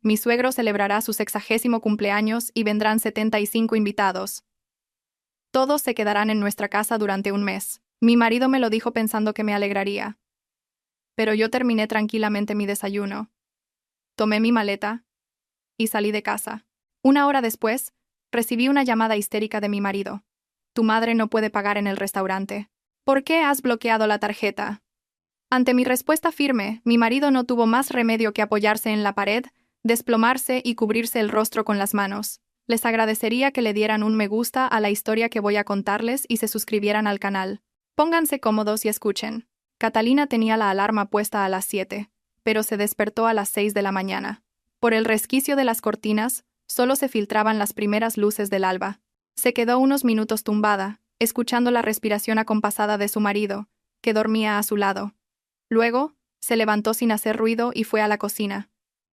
Mi suegro celebrará su 60º cumpleaños y vendrán 75 invitados. Todos se quedarán en nuestra casa durante un mes. Mi marido me lo dijo pensando que me alegraría. Pero yo terminé tranquilamente mi desayuno. Tomé mi maleta y salí de casa. Una hora después, recibí una llamada histérica de mi marido. Tu madre no puede pagar en el restaurante. ¿Por qué has bloqueado la tarjeta? Ante mi respuesta firme, mi marido no tuvo más remedio que apoyarse en la pared, desplomarse y cubrirse el rostro con las manos. Les agradecería que le dieran un me gusta a la historia que voy a contarles y se suscribieran al canal. Pónganse cómodos y escuchen. Catalina tenía la alarma puesta a las 7, pero se despertó a las 6 de la mañana. Por el resquicio de las cortinas, solo se filtraban las primeras luces del alba. Se quedó unos minutos tumbada, escuchando la respiración acompasada de su marido, que dormía a su lado. Luego, se levantó sin hacer ruido y fue a la cocina.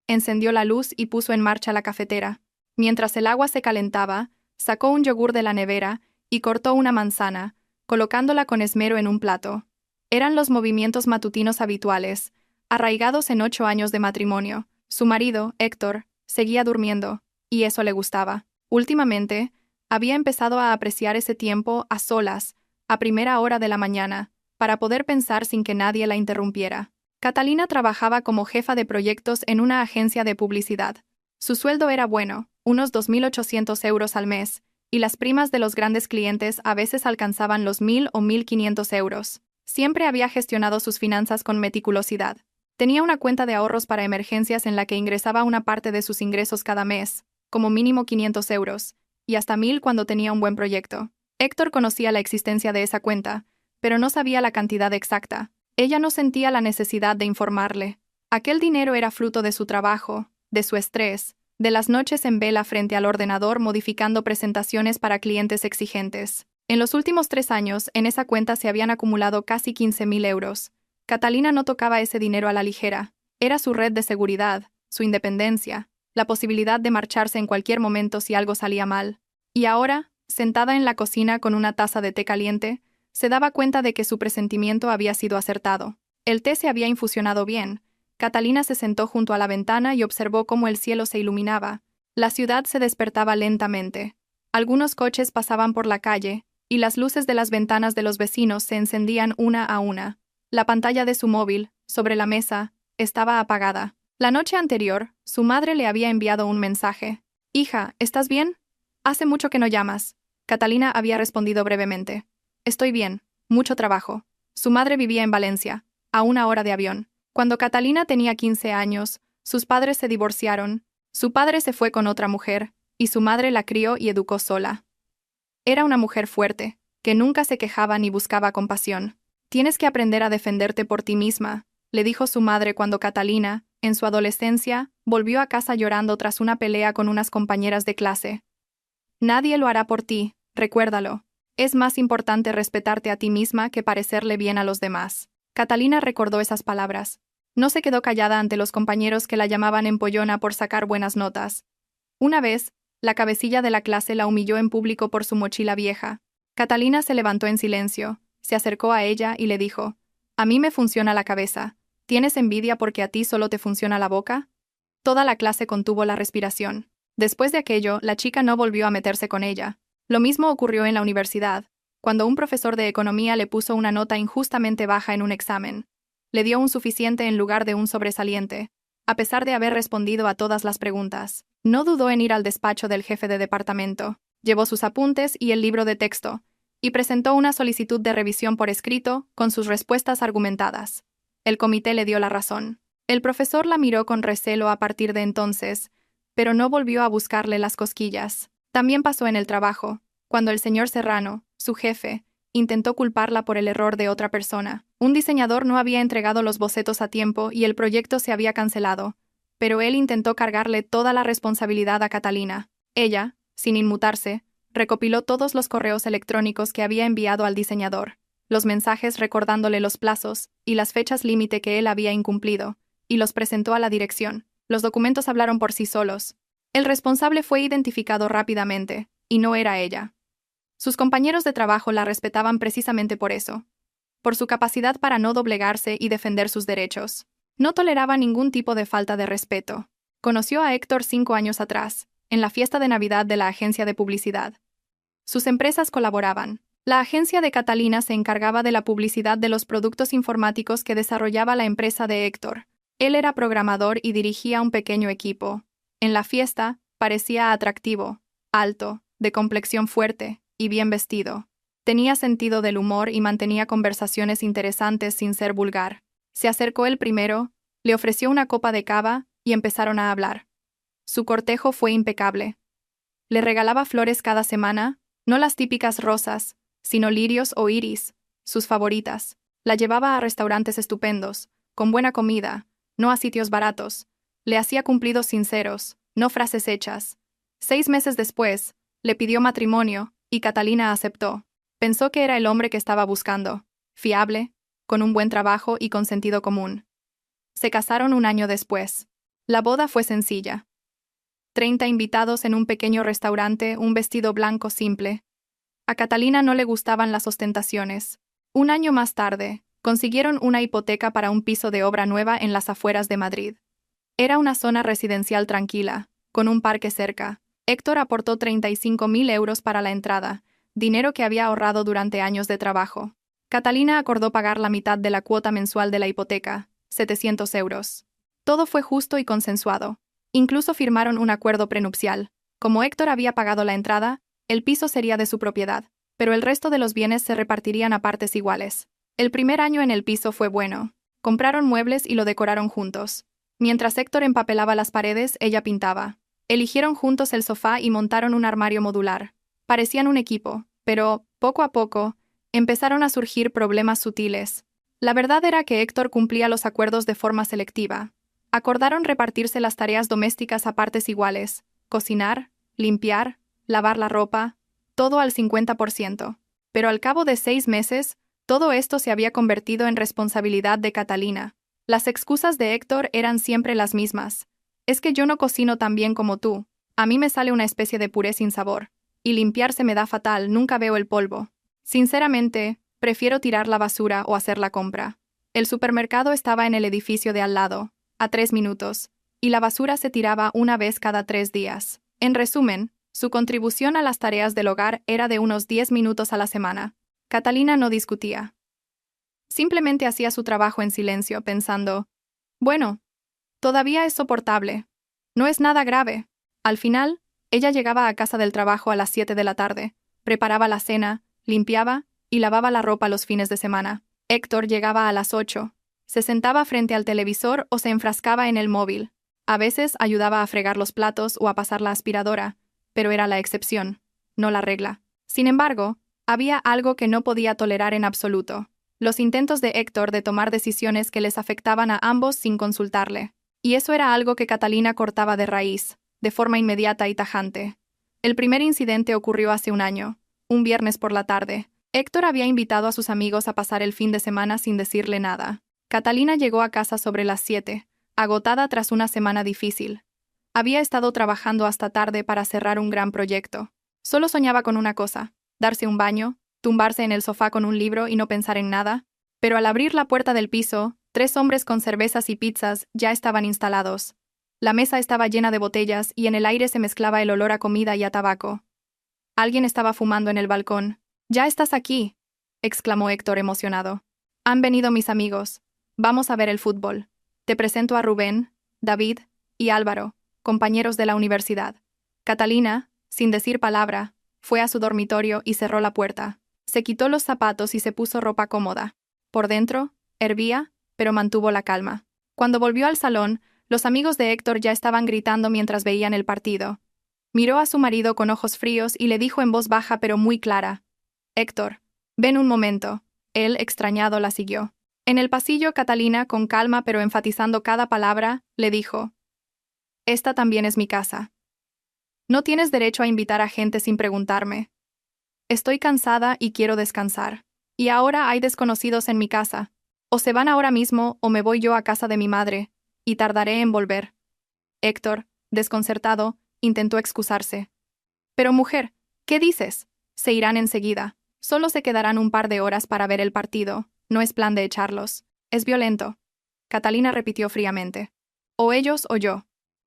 Encendió la luz y puso en marcha la cafetera. Mientras el agua se calentaba, sacó un yogur de la nevera y cortó una manzana, colocándola con esmero en un plato. Eran los movimientos matutinos habituales, arraigados en 8 años de matrimonio. Su marido, Héctor, seguía durmiendo, y eso le gustaba. Últimamente, había empezado a apreciar ese tiempo a solas, a primera hora de la mañana, para poder pensar sin que nadie la interrumpiera. Catalina trabajaba como jefa de proyectos en una agencia de publicidad. Su sueldo era bueno, unos 2.800 euros al mes, y las primas de los grandes clientes a veces alcanzaban los 1.000 o 1.500 euros. Siempre había gestionado sus finanzas con meticulosidad. Tenía una cuenta de ahorros para emergencias en la que ingresaba una parte de sus ingresos cada mes, como mínimo 500 euros, y hasta 1.000 cuando tenía un buen proyecto. Héctor conocía la existencia de esa cuenta, pero no sabía la cantidad exacta. Ella no sentía la necesidad de informarle. Aquel dinero era fruto de su trabajo, de su estrés, de las noches en vela frente al ordenador modificando presentaciones para clientes exigentes. En los últimos 3 años, en esa cuenta se habían acumulado casi 15.000 euros. Catalina no tocaba ese dinero a la ligera. Era su red de seguridad, su independencia, la posibilidad de marcharse en cualquier momento si algo salía mal. Y ahora, sentada en la cocina con una taza de té caliente, se daba cuenta de que su presentimiento había sido acertado. El té se había infusionado bien. Catalina se sentó junto a la ventana y observó cómo el cielo se iluminaba. La ciudad se despertaba lentamente. Algunos coches pasaban por la calle, y las luces de las ventanas de los vecinos se encendían una a una. La pantalla de su móvil, sobre la mesa, estaba apagada. La noche anterior, su madre le había enviado un mensaje. «Hija, ¿estás bien? Hace mucho que no llamas». Catalina había respondido brevemente. «Estoy bien, mucho trabajo». Su madre vivía en Valencia, a 1 hora de avión. Cuando Catalina tenía 15 años, sus padres se divorciaron, su padre se fue con otra mujer, y su madre la crió y educó sola. Era una mujer fuerte, que nunca se quejaba ni buscaba compasión. «Tienes que aprender a defenderte por ti misma», le dijo su madre cuando Catalina, en su adolescencia, volvió a casa llorando tras una pelea con unas compañeras de clase. «Nadie lo hará por ti, recuérdalo. Es más importante respetarte a ti misma que parecerle bien a los demás». Catalina recordó esas palabras. No se quedó callada ante los compañeros que la llamaban empollona por sacar buenas notas. Una vez, la cabecilla de la clase la humilló en público por su mochila vieja. Catalina se levantó en silencio, se acercó a ella y le dijo: «A mí me funciona la cabeza. ¿Tienes envidia porque a ti solo te funciona la boca?». Toda la clase contuvo la respiración. Después de aquello, la chica no volvió a meterse con ella. Lo mismo ocurrió en la universidad, cuando un profesor de economía le puso una nota injustamente baja en un examen. Le dio un suficiente en lugar de un sobresaliente, a pesar de haber respondido a todas las preguntas. No dudó en ir al despacho del jefe de departamento, llevó sus apuntes y el libro de texto, y presentó una solicitud de revisión por escrito, con sus respuestas argumentadas. El comité le dio la razón. El profesor la miró con recelo a partir de entonces, pero no volvió a buscarle las cosquillas. También pasó en el trabajo, cuando el señor Serrano, su jefe, intentó culparla por el error de otra persona. Un diseñador no había entregado los bocetos a tiempo y el proyecto se había cancelado, pero él intentó cargarle toda la responsabilidad a Catalina. Ella, sin inmutarse, recopiló todos los correos electrónicos que había enviado al diseñador, los mensajes recordándole los plazos y las fechas límite que él había incumplido, y los presentó a la dirección. Los documentos hablaron por sí solos. El responsable fue identificado rápidamente, y no era ella. Sus compañeros de trabajo la respetaban precisamente por eso, por su capacidad para no doblegarse y defender sus derechos. No toleraba ningún tipo de falta de respeto. Conoció a Héctor 5 años atrás, en la fiesta de Navidad de la agencia de publicidad. Sus empresas colaboraban. La agencia de Catalina se encargaba de la publicidad de los productos informáticos que desarrollaba la empresa de Héctor. Él era programador y dirigía un pequeño equipo. En la fiesta, parecía atractivo, alto, de complexión fuerte y bien vestido. Tenía sentido del humor y mantenía conversaciones interesantes sin ser vulgar. Se acercó él primero, le ofreció una copa de cava y empezaron a hablar. Su cortejo fue impecable. Le regalaba flores cada semana, no las típicas rosas, sino lirios o iris, sus favoritas. La llevaba a restaurantes estupendos, con buena comida, no a sitios baratos. Le hacía cumplidos sinceros, no frases hechas. 6 meses después, le pidió matrimonio, y Catalina aceptó. Pensó que era el hombre que estaba buscando, fiable, con un buen trabajo y con sentido común. Se casaron 1 año después. La boda fue sencilla. 30 invitados en un pequeño restaurante, un vestido blanco simple. A Catalina no le gustaban las ostentaciones. 1 año más tarde, consiguieron una hipoteca para un piso de obra nueva en las afueras de Madrid. Era una zona residencial tranquila, con un parque cerca. Héctor aportó 35.000 euros para la entrada, dinero que había ahorrado durante años de trabajo. Catalina acordó pagar la mitad de la cuota mensual de la hipoteca, 700 euros. Todo fue justo y consensuado. Incluso firmaron un acuerdo prenupcial. Como Héctor había pagado la entrada, el piso sería de su propiedad, pero el resto de los bienes se repartirían a partes iguales. El primer año en el piso fue bueno. Compraron muebles y lo decoraron juntos. Mientras Héctor empapelaba las paredes, ella pintaba. Eligieron juntos el sofá y montaron un armario modular. Parecían un equipo, pero, poco a poco, empezaron a surgir problemas sutiles. La verdad era que Héctor cumplía los acuerdos de forma selectiva. Acordaron repartirse las tareas domésticas a partes iguales: cocinar, limpiar, lavar la ropa, todo al 50%. Pero al cabo de 6 meses, todo esto se había convertido en responsabilidad de Catalina. Las excusas de Héctor eran siempre las mismas. Es que yo no cocino tan bien como tú, a mí me sale una especie de puré sin sabor, y limpiar se me da fatal, nunca veo el polvo. Sinceramente, prefiero tirar la basura o hacer la compra. El supermercado estaba en el edificio de al lado, a 3 minutos, y la basura se tiraba una vez cada 3 días. En resumen, su contribución a las tareas del hogar era de unos 10 minutos a la semana. Catalina no discutía. Simplemente hacía su trabajo en silencio, pensando: bueno, todavía es soportable. No es nada grave. Al final, ella llegaba a casa del trabajo a las 7 de la tarde, preparaba la cena, limpiaba y lavaba la ropa los fines de semana. Héctor llegaba a las 8. Se sentaba frente al televisor o se enfrascaba en el móvil. A veces ayudaba a fregar los platos o a pasar la aspiradora, pero era la excepción, no la regla. Sin embargo, había algo que no podía tolerar en absoluto: los intentos de Héctor de tomar decisiones que les afectaban a ambos sin consultarle. Y eso era algo que Catalina cortaba de raíz, de forma inmediata y tajante. El primer incidente ocurrió hace 1 año, un viernes por la tarde. Héctor había invitado a sus amigos a pasar el fin de semana sin decirle nada. Catalina llegó a casa sobre las 7, agotada tras una semana difícil. Había estado trabajando hasta tarde para cerrar un gran proyecto. Solo soñaba con una cosa: darse un baño, tumbarse en el sofá con un libro y no pensar en nada. Pero al abrir la puerta del piso, 3 hombres con cervezas y pizzas ya estaban instalados. La mesa estaba llena de botellas y en el aire se mezclaba el olor a comida y a tabaco. Alguien estaba fumando en el balcón. «¡Ya estás aquí!», exclamó Héctor emocionado. «Han venido mis amigos. Vamos a ver el fútbol. Te presento a Rubén, David y Álvaro, compañeros de la universidad». Catalina, sin decir palabra, fue a su dormitorio y cerró la puerta. Se quitó los zapatos y se puso ropa cómoda. Por dentro, hervía, pero mantuvo la calma. Cuando volvió al salón, los amigos de Héctor ya estaban gritando mientras veían el partido. Miró a su marido con ojos fríos y le dijo en voz baja pero muy clara: «Héctor, ven un momento». Él, extrañado, la siguió. En el pasillo, Catalina, con calma pero enfatizando cada palabra, le dijo: «Esta también es mi casa. No tienes derecho a invitar a gente sin preguntarme. Estoy cansada y quiero descansar. Y ahora hay desconocidos en mi casa. O se van ahora mismo o me voy yo a casa de mi madre, y tardaré en volver». Héctor, desconcertado, intentó excusarse. «Pero mujer, ¿qué dices? Se irán enseguida. Solo se quedarán un par de horas para ver el partido. No es plan de echarlos. Es violento». Catalina repitió fríamente: «O ellos o yo».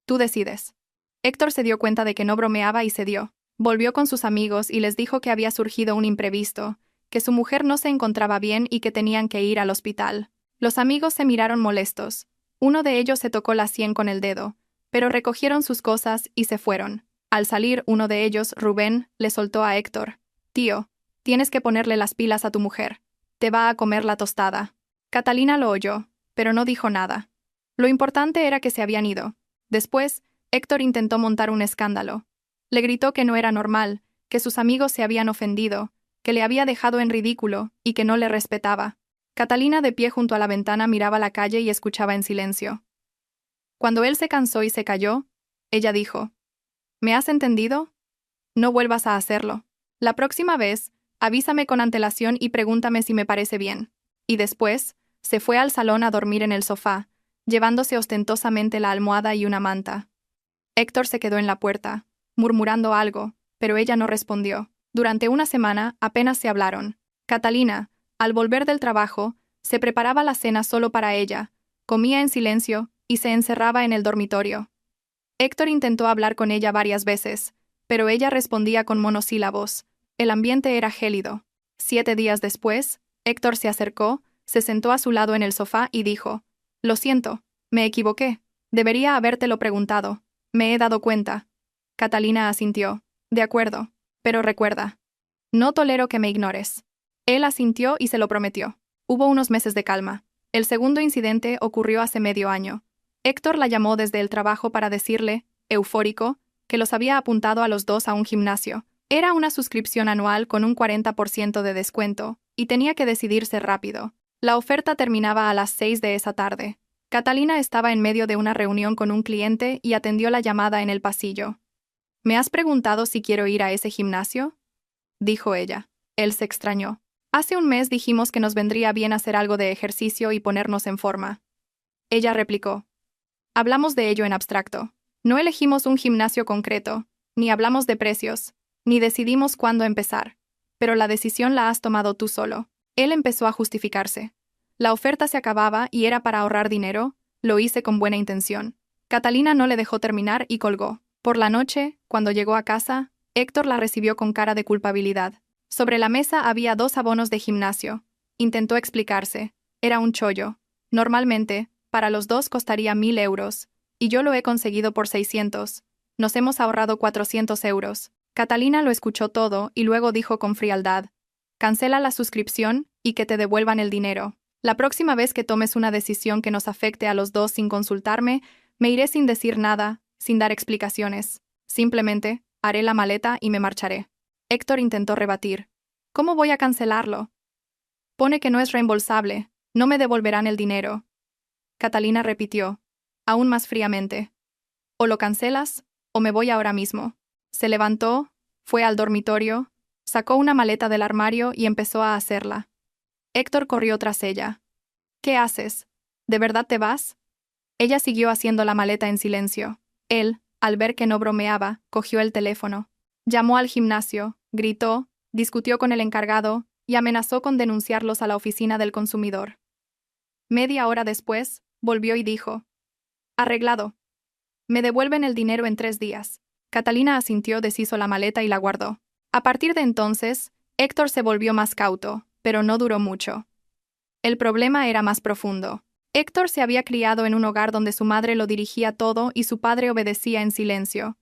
Tú decides. Héctor se dio cuenta de que no bromeaba y cedió. Volvió con sus amigos y les dijo que había surgido un imprevisto, que su mujer no se encontraba bien y que tenían que ir al hospital. Los amigos se miraron molestos. Uno de ellos se tocó la sien con el dedo, pero recogieron sus cosas y se fueron. Al salir, uno de ellos, Rubén, le soltó a Héctor: «Tío, tienes que ponerle las pilas a tu mujer. Te va a comer la tostada». Catalina lo oyó, pero no dijo nada. Lo importante era que se habían ido. Después, Héctor intentó montar un escándalo. Le gritó que no era normal, que sus amigos se habían ofendido, que le había dejado en ridículo y que no le respetaba. Catalina, de pie junto a la ventana, miraba la calle y escuchaba en silencio. Cuando él se cansó y se calló, ella dijo: «¿Me has entendido? No vuelvas a hacerlo. La próxima vez, avísame con antelación y pregúntame si me parece bien». Y después, se fue al salón a dormir en el sofá, llevándose ostentosamente la almohada y una manta. Héctor se quedó en la puerta, murmurando algo, pero ella no respondió. Durante una semana apenas se hablaron. Catalina, al volver del trabajo, se preparaba la cena solo para ella, comía en silencio y se encerraba en el dormitorio. Héctor intentó hablar con ella varias veces, pero ella respondía con monosílabos. El ambiente era gélido. 7 días después, Héctor se acercó, se sentó a su lado en el sofá y dijo: «Lo siento, me equivoqué. Debería habértelo preguntado. Me he dado cuenta». Catalina asintió. «De acuerdo, pero recuerda, no tolero que me ignores». Él asintió y se lo prometió. Hubo unos meses de calma. El segundo incidente ocurrió hace medio año. Héctor la llamó desde el trabajo para decirle, eufórico, que los había apuntado a los dos a un gimnasio. Era una suscripción anual con un 40% de descuento, y tenía que decidirse rápido. La oferta terminaba a las 6 de esa tarde. Catalina estaba en medio de una reunión con un cliente y atendió la llamada en el pasillo. «¿Me has preguntado si quiero ir a ese gimnasio?», dijo ella. Él se extrañó. «Hace un mes dijimos que nos vendría bien hacer algo de ejercicio y ponernos en forma». Ella replicó: «Hablamos de ello en abstracto. No elegimos un gimnasio concreto, ni hablamos de precios, ni decidimos cuándo empezar. Pero la decisión la has tomado tú solo». Él empezó a justificarse. La oferta se acababa y era para ahorrar dinero, lo hice con buena intención. Catalina no le dejó terminar y colgó. Por la noche, cuando llegó a casa, Héctor la recibió con cara de culpabilidad. Sobre la mesa había 2 abonos de gimnasio. Intentó explicarse. Era un chollo. Normalmente, para los dos costaría 1.000 euros, y yo lo he conseguido por 600. Nos hemos ahorrado 400 euros. Catalina lo escuchó todo y luego dijo con frialdad: «Cancela la suscripción y que te devuelvan el dinero. La próxima vez que tomes una decisión que nos afecte a los dos sin consultarme, me iré sin decir nada, sin dar explicaciones. Simplemente, haré la maleta y me marcharé». Héctor intentó rebatir. «¿Cómo voy a cancelarlo? Pone que no es reembolsable, no me devolverán el dinero». Catalina repitió, aún más fríamente: «O lo cancelas, o me voy ahora mismo». Se levantó, fue al dormitorio, sacó una maleta del armario y empezó a hacerla. Héctor corrió tras ella. «¿Qué haces? ¿De verdad te vas?». Ella siguió haciendo la maleta en silencio. Él, al ver que no bromeaba, cogió el teléfono. Llamó al gimnasio, gritó, discutió con el encargado y amenazó con denunciarlos a la oficina del consumidor. Media hora después, volvió y dijo: «Arreglado. Me devuelven el dinero en 3 días». Catalina asintió, deshizo la maleta y la guardó. A partir de entonces, Héctor se volvió más cauto, pero no duró mucho. El problema era más profundo. Héctor se había criado en un hogar donde su madre lo dirigía todo y su padre obedecía en silencio.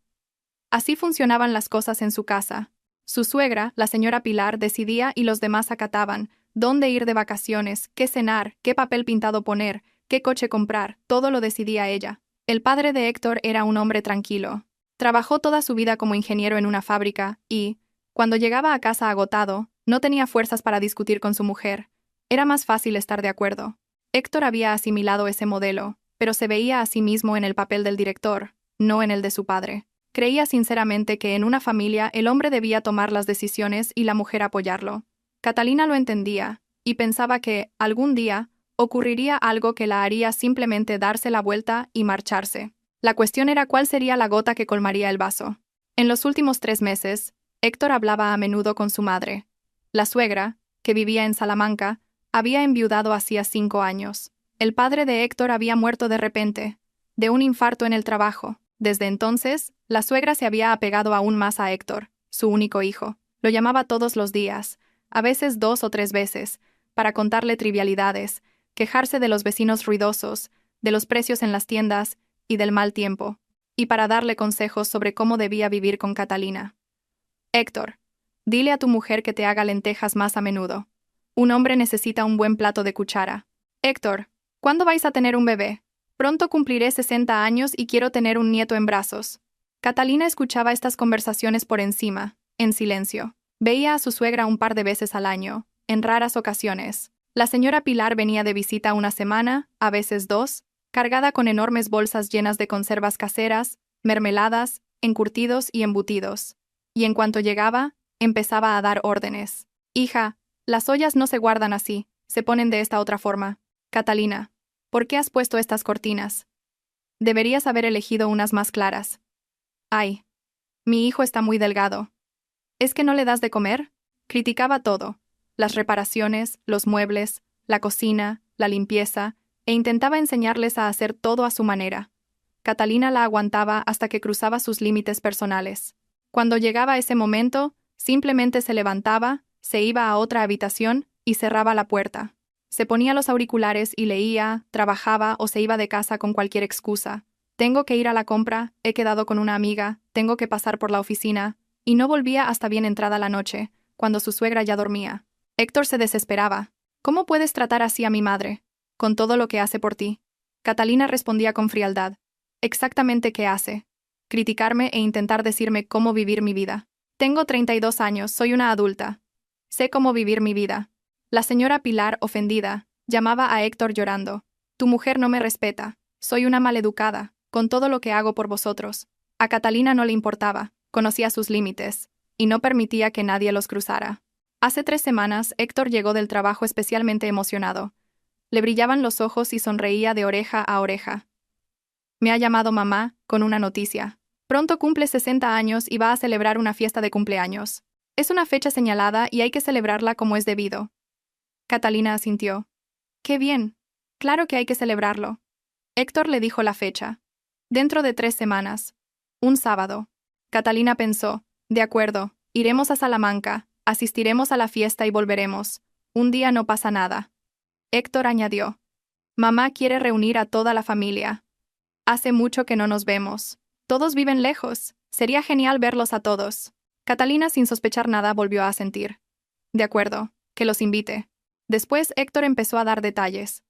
Así funcionaban las cosas en su casa. Su suegra, la señora Pilar, decidía y los demás acataban: dónde ir de vacaciones, qué cenar, qué papel pintado poner, qué coche comprar, todo lo decidía ella. El padre de Héctor era un hombre tranquilo. Trabajó toda su vida como ingeniero en una fábrica y, cuando llegaba a casa agotado, no tenía fuerzas para discutir con su mujer. Era más fácil estar de acuerdo. Héctor había asimilado ese modelo, pero se veía a sí mismo en el papel del director, no en el de su padre. Creía sinceramente que en una familia el hombre debía tomar las decisiones y la mujer apoyarlo. Catalina lo entendía, y pensaba que, algún día, ocurriría algo que la haría simplemente darse la vuelta y marcharse. La cuestión era cuál sería la gota que colmaría el vaso. En los últimos 3 meses, Héctor hablaba a menudo con su madre. La suegra, que vivía en Salamanca, había enviudado hacía 5 años. El padre de Héctor había muerto de repente, de un infarto en el trabajo. Desde entonces, la suegra se había apegado aún más a Héctor, su único hijo. Lo llamaba todos los días, a veces 2 o 3 veces, para contarle trivialidades, quejarse de los vecinos ruidosos, de los precios en las tiendas y del mal tiempo, y para darle consejos sobre cómo debía vivir con Catalina. Héctor, dile a tu mujer que te haga lentejas más a menudo. Un hombre necesita un buen plato de cuchara. Héctor, ¿cuándo vais a tener un bebé? Pronto cumpliré 60 años y quiero tener un nieto en brazos. Catalina escuchaba estas conversaciones por encima, en silencio. Veía a su suegra un par de veces al año, en raras ocasiones. La señora Pilar venía de visita una semana, a veces 2, cargada con enormes bolsas llenas de conservas caseras, mermeladas, encurtidos y embutidos. Y en cuanto llegaba, empezaba a dar órdenes. Hija, las ollas no se guardan así, se ponen de esta otra forma. Catalina, ¿por qué has puesto estas cortinas? Deberías haber elegido unas más claras. Ay, mi hijo está muy delgado. ¿Es que no le das de comer? Criticaba todo, las reparaciones, los muebles, la cocina, la limpieza, e intentaba enseñarles a hacer todo a su manera. Catalina la aguantaba hasta que cruzaba sus límites personales. Cuando llegaba ese momento, simplemente se levantaba, se iba a otra habitación y cerraba la puerta. Se ponía los auriculares y leía, trabajaba o se iba de casa con cualquier excusa. Tengo que ir a la compra, he quedado con una amiga, tengo que pasar por la oficina, y no volvía hasta bien entrada la noche, cuando su suegra ya dormía. Héctor se desesperaba. ¿Cómo puedes tratar así a mi madre? Con todo lo que hace por ti. Catalina respondía con frialdad. Exactamente qué hace. Criticarme e intentar decirme cómo vivir mi vida. Tengo 32 años, soy una adulta. Sé cómo vivir mi vida. La señora Pilar, ofendida, llamaba a Héctor llorando. Tu mujer no me respeta. Soy una maleducada, con todo lo que hago por vosotros. A Catalina no le importaba, conocía sus límites, y no permitía que nadie los cruzara. Hace 3 semanas, Héctor llegó del trabajo especialmente emocionado. Le brillaban los ojos y sonreía de oreja a oreja. Me ha llamado mamá, con una noticia. Pronto cumple 60 años y va a celebrar una fiesta de cumpleaños. Es una fecha señalada y hay que celebrarla como es debido. Catalina asintió. ¡Qué bien! Claro que hay que celebrarlo. Héctor le dijo la fecha. Dentro de 3 semanas. Un sábado. Catalina pensó. De acuerdo, iremos a Salamanca, asistiremos a la fiesta y volveremos. Un día no pasa nada. Héctor añadió. Mamá quiere reunir a toda la familia. Hace mucho que no nos vemos. Todos viven lejos. Sería genial verlos a todos. Catalina, sin sospechar nada, volvió a asentir. De acuerdo, que los invite. Después Héctor empezó a dar detalles.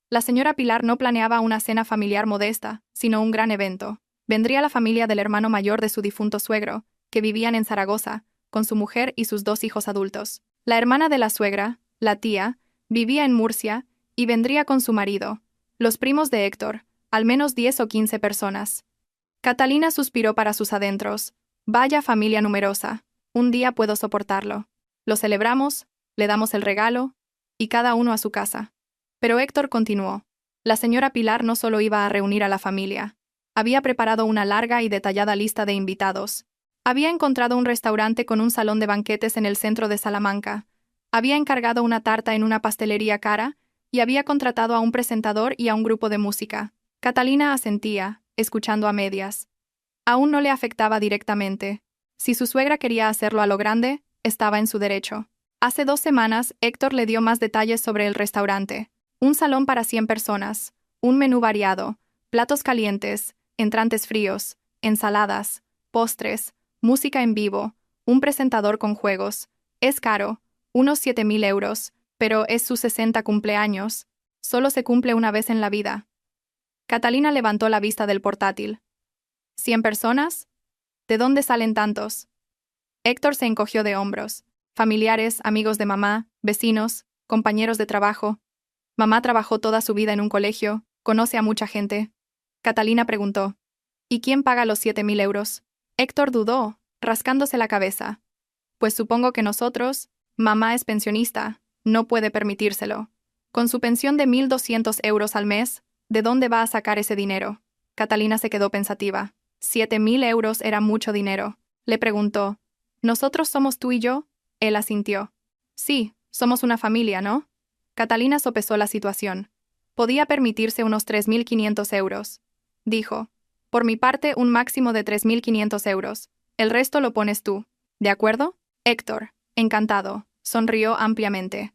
La señora Pilar no planeaba una cena familiar modesta, sino un gran evento. Vendría la familia del hermano mayor de su difunto suegro, que vivían en Zaragoza, con su mujer y sus 2 hijos adultos. La hermana de la suegra, la tía, vivía en Murcia, y vendría con su marido. Los primos de Héctor, al menos 10 o 15 personas. Catalina suspiró para sus adentros. Vaya familia numerosa. Un día puedo soportarlo. Lo celebramos, le damos el regalo, y cada uno a su casa. Pero Héctor continuó. La señora Pilar no solo iba a reunir a la familia. Había preparado una larga y detallada lista de invitados. Había encontrado un restaurante con un salón de banquetes en el centro de Salamanca. Había encargado una tarta en una pastelería cara y había contratado a un presentador y a un grupo de música. Catalina asentía, escuchando a medias. Aún no le afectaba directamente. Si su suegra quería hacerlo a lo grande, estaba en su derecho. Hace 2 semanas, Héctor le dio más detalles sobre el restaurante. Un salón para 100 personas, un menú variado, platos calientes, entrantes fríos, ensaladas, postres, música en vivo, un presentador con juegos. Es caro, unos 7.000 euros, pero es su 60 cumpleaños. Solo se cumple una vez en la vida. Catalina levantó la vista del portátil. ¿100 personas? ¿De dónde salen tantos? Héctor se encogió de hombros. Familiares, amigos de mamá, vecinos, compañeros de trabajo. Mamá trabajó toda su vida en un colegio, conoce a mucha gente. Catalina preguntó. ¿Y quién paga los 7.000 euros? Héctor dudó, rascándose la cabeza. Pues supongo que nosotros, mamá es pensionista, no puede permitírselo. Con su pensión de 1.200 euros al mes, ¿de dónde va a sacar ese dinero? Catalina se quedó pensativa. 7.000 euros era mucho dinero. Le preguntó. ¿Nosotros somos tú y yo? Él asintió. Sí, somos una familia, ¿no? Catalina sopesó la situación. Podía permitirse unos 3.500 euros. Dijo. Por mi parte, un máximo de 3.500 euros. El resto lo pones tú. ¿De acuerdo? Héctor, encantado, sonrió ampliamente.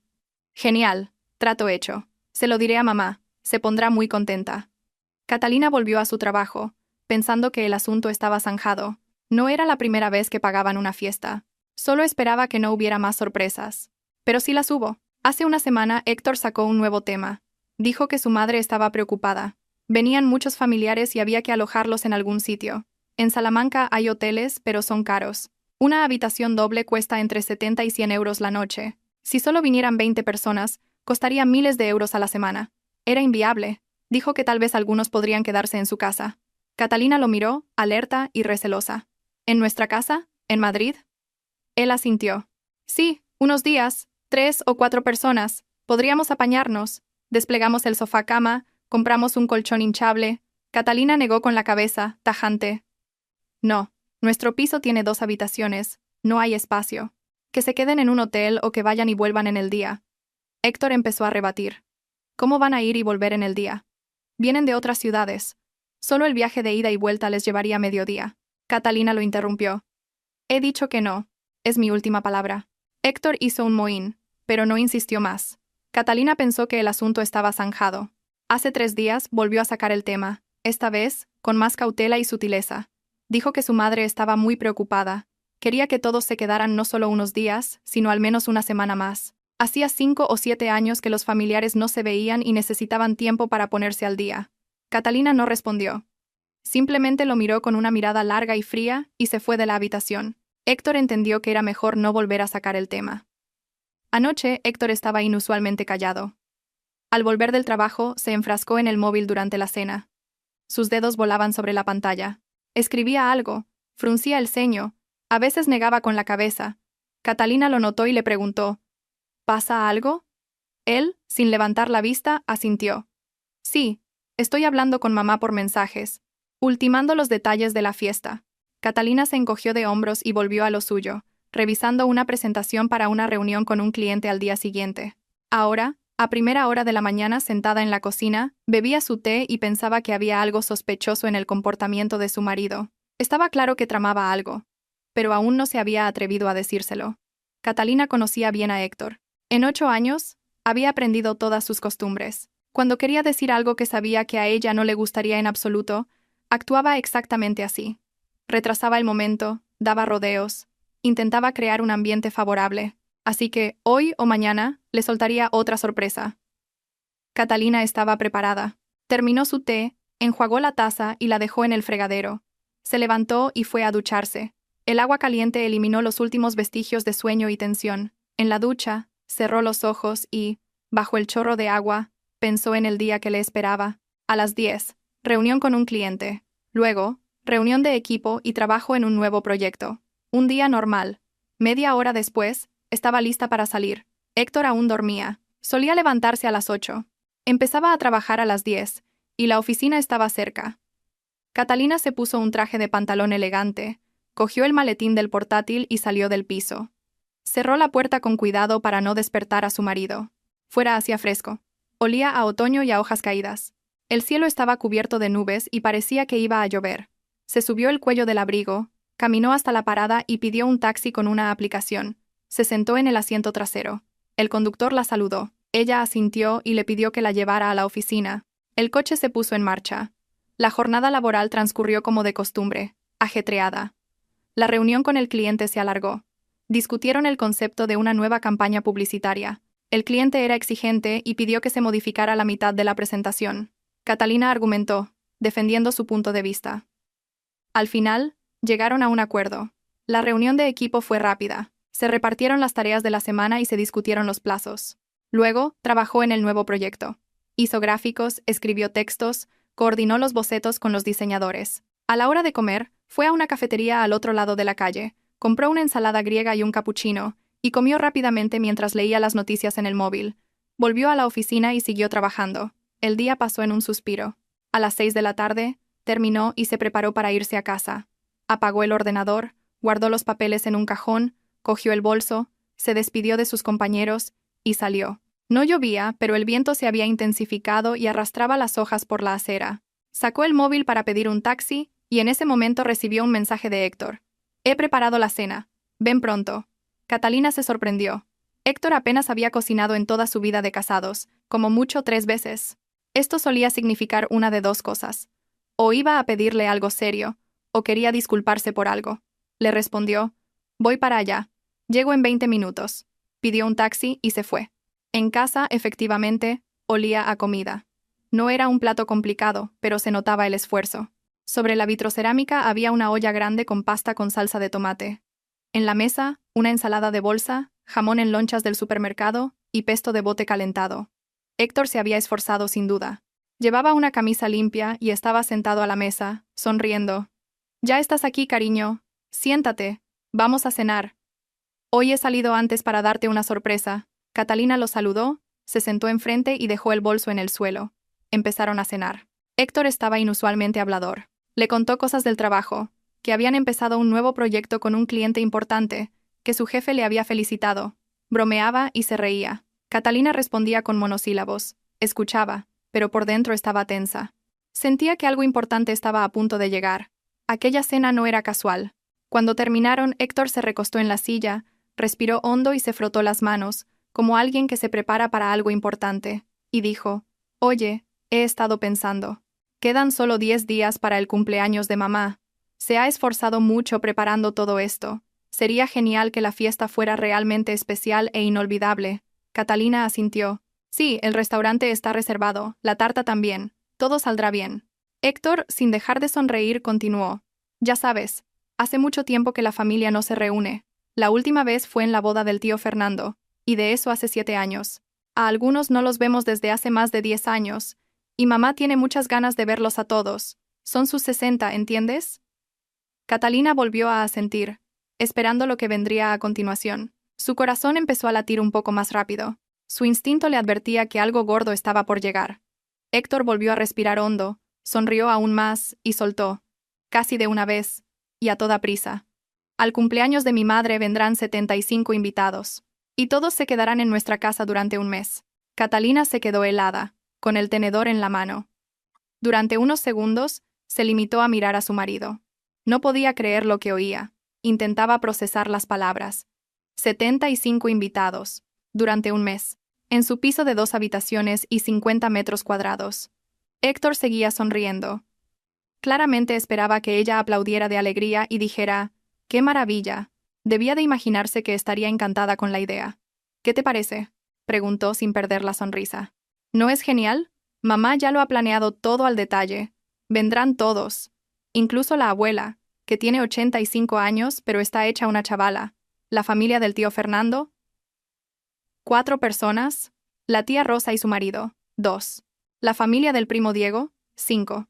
Genial, trato hecho. Se lo diré a mamá, se pondrá muy contenta. Catalina volvió a su trabajo, pensando que el asunto estaba zanjado. No era la primera vez que pagaban una fiesta. Solo esperaba que no hubiera más sorpresas. Pero sí las hubo. Hace una semana Héctor sacó un nuevo tema. Dijo que su madre estaba preocupada. Venían muchos familiares y había que alojarlos en algún sitio. En Salamanca hay hoteles, pero son caros. Una habitación doble cuesta entre 70 y 100 euros la noche. Si solo vinieran 20 personas, costaría miles de euros a la semana. Era inviable. Dijo que tal vez algunos podrían quedarse en su casa. Catalina lo miró, alerta y recelosa. ¿En nuestra casa? ¿En Madrid? Él asintió. Sí, unos días, 3 o 4 personas. Podríamos apañarnos. Desplegamos el sofá-cama, compramos un colchón hinchable. Catalina negó con la cabeza, tajante. No, nuestro piso tiene 2 habitaciones, no hay espacio. Que se queden en un hotel o que vayan y vuelvan en el día. Héctor empezó a rebatir. ¿Cómo van a ir y volver en el día? Vienen de otras ciudades. Solo el viaje de ida y vuelta les llevaría mediodía. Catalina lo interrumpió. He dicho que no. Es mi última palabra. Héctor hizo un mohín, pero no insistió más. Catalina pensó que el asunto estaba zanjado. Hace 3 días volvió a sacar el tema, esta vez, con más cautela y sutileza. Dijo que su madre estaba muy preocupada. Quería que todos se quedaran no solo unos días, sino al menos una semana más. Hacía 5 o 7 años que los familiares no se veían y necesitaban tiempo para ponerse al día. Catalina no respondió. Simplemente lo miró con una mirada larga y fría y se fue de la habitación. Héctor entendió que era mejor no volver a sacar el tema. Anoche, Héctor estaba inusualmente callado. Al volver del trabajo, se enfrascó en el móvil durante la cena. Sus dedos volaban sobre la pantalla. Escribía algo, fruncía el ceño, a veces negaba con la cabeza. Catalina lo notó y le preguntó, ¿pasa algo? Él, sin levantar la vista, asintió. Sí, estoy hablando con mamá por mensajes, ultimando los detalles de la fiesta. Catalina se encogió de hombros y volvió a lo suyo, revisando una presentación para una reunión con un cliente al día siguiente. Ahora, a primera hora de la mañana sentada en la cocina, bebía su té y pensaba que había algo sospechoso en el comportamiento de su marido. Estaba claro que tramaba algo, pero aún no se había atrevido a decírselo. Catalina conocía bien a Héctor. En 8 años, había aprendido todas sus costumbres. Cuando quería decir algo que sabía que a ella no le gustaría en absoluto, actuaba exactamente así. Retrasaba el momento, daba rodeos, intentaba crear un ambiente favorable. Así que, hoy o mañana, le soltaría otra sorpresa. Catalina estaba preparada. Terminó su té, enjuagó la taza y la dejó en el fregadero. Se levantó y fue a ducharse. El agua caliente eliminó los últimos vestigios de sueño y tensión. En la ducha, cerró los ojos y, bajo el chorro de agua, pensó en el día que le esperaba. A las 10, reunión con un cliente. Luego, reunión de equipo y trabajo en un nuevo proyecto. Un día normal. Media hora después, estaba lista para salir. Héctor aún dormía. Solía levantarse a las 8. Empezaba a trabajar a las 10, y la oficina estaba cerca. Catalina se puso un traje de pantalón elegante, cogió el maletín del portátil y salió del piso. Cerró la puerta con cuidado para no despertar a su marido. Fuera hacía fresco. Olía a otoño y a hojas caídas. El cielo estaba cubierto de nubes y parecía que iba a llover. Se subió el cuello del abrigo, caminó hasta la parada y pidió un taxi con una aplicación. Se sentó en el asiento trasero. El conductor la saludó. Ella asintió y le pidió que la llevara a la oficina. El coche se puso en marcha. La jornada laboral transcurrió como de costumbre, ajetreada. La reunión con el cliente se alargó. Discutieron el concepto de una nueva campaña publicitaria. El cliente era exigente y pidió que se modificara la mitad de la presentación. Catalina argumentó, defendiendo su punto de vista. Al final, llegaron a un acuerdo. La reunión de equipo fue rápida. Se repartieron las tareas de la semana y se discutieron los plazos. Luego, trabajó en el nuevo proyecto. Hizo gráficos, escribió textos, coordinó los bocetos con los diseñadores. A la hora de comer, fue a una cafetería al otro lado de la calle, compró una ensalada griega y un capuchino, y comió rápidamente mientras leía las noticias en el móvil. Volvió a la oficina y siguió trabajando. El día pasó en un suspiro. A las 6 de la tarde, terminó y se preparó para irse a casa. Apagó el ordenador, guardó los papeles en un cajón, cogió el bolso, se despidió de sus compañeros y salió. No llovía, pero el viento se había intensificado y arrastraba las hojas por la acera. Sacó el móvil para pedir un taxi y en ese momento recibió un mensaje de Héctor. He preparado la cena. Ven pronto. Catalina se sorprendió. Héctor apenas había cocinado en toda su vida de casados, como mucho 3 veces. Esto solía significar una de dos cosas. O iba a pedirle algo serio, o quería disculparse por algo. Le respondió, voy para allá. Llego en 20 minutos. Pidió un taxi y se fue. En casa, efectivamente, olía a comida. No era un plato complicado, pero se notaba el esfuerzo. Sobre la vitrocerámica había una olla grande con pasta con salsa de tomate. En la mesa, una ensalada de bolsa, jamón en lonchas del supermercado y pesto de bote calentado. Héctor se había esforzado sin duda. Llevaba una camisa limpia y estaba sentado a la mesa, sonriendo. Ya estás aquí, cariño. Siéntate. Vamos a cenar. Hoy he salido antes para darte una sorpresa. Catalina lo saludó, se sentó enfrente y dejó el bolso en el suelo. Empezaron a cenar. Héctor estaba inusualmente hablador. Le contó cosas del trabajo, que habían empezado un nuevo proyecto con un cliente importante, que su jefe le había felicitado. Bromeaba y se reía. Catalina respondía con monosílabos. Escuchaba, pero por dentro estaba tensa. Sentía que algo importante estaba a punto de llegar. Aquella cena no era casual. Cuando terminaron, Héctor se recostó en la silla, respiró hondo y se frotó las manos, como alguien que se prepara para algo importante, y dijo, «Oye, he estado pensando. Quedan solo 10 días para el cumpleaños de mamá. Se ha esforzado mucho preparando todo esto. Sería genial que la fiesta fuera realmente especial e inolvidable». Catalina asintió. «Sí, el restaurante está reservado, la tarta también. Todo saldrá bien». Héctor, sin dejar de sonreír, continuó. «Ya sabes, hace mucho tiempo que la familia no se reúne. La última vez fue en la boda del tío Fernando, y de eso hace 7 años. A algunos no los vemos desde hace más de 10 años, y mamá tiene muchas ganas de verlos a todos. Son sus 60, ¿entiendes?» Catalina volvió a asentir, esperando lo que vendría a continuación. Su corazón empezó a latir un poco más rápido. Su instinto le advertía que algo gordo estaba por llegar. Héctor volvió a respirar hondo, sonrió aún más y soltó, casi de una vez, y a toda prisa. «Al cumpleaños de mi madre vendrán 75 invitados. Y todos se quedarán en nuestra casa durante un mes». Catalina se quedó helada, con el tenedor en la mano. Durante unos segundos, se limitó a mirar a su marido. No podía creer lo que oía. Intentaba procesar las palabras. 75 invitados, durante un mes, en su piso de 2 habitaciones y 50 metros cuadrados. Héctor seguía sonriendo. Claramente esperaba que ella aplaudiera de alegría y dijera, «¡Qué maravilla!». Debía de imaginarse que estaría encantada con la idea. «¿Qué te parece?», preguntó sin perder la sonrisa. «¿No es genial? Mamá ya lo ha planeado todo al detalle. Vendrán todos. Incluso la abuela, que tiene 85 años pero está hecha una chavala. La familia del tío Fernando. 4 personas. La tía Rosa y su marido. 2. La familia del primo Diego. 5.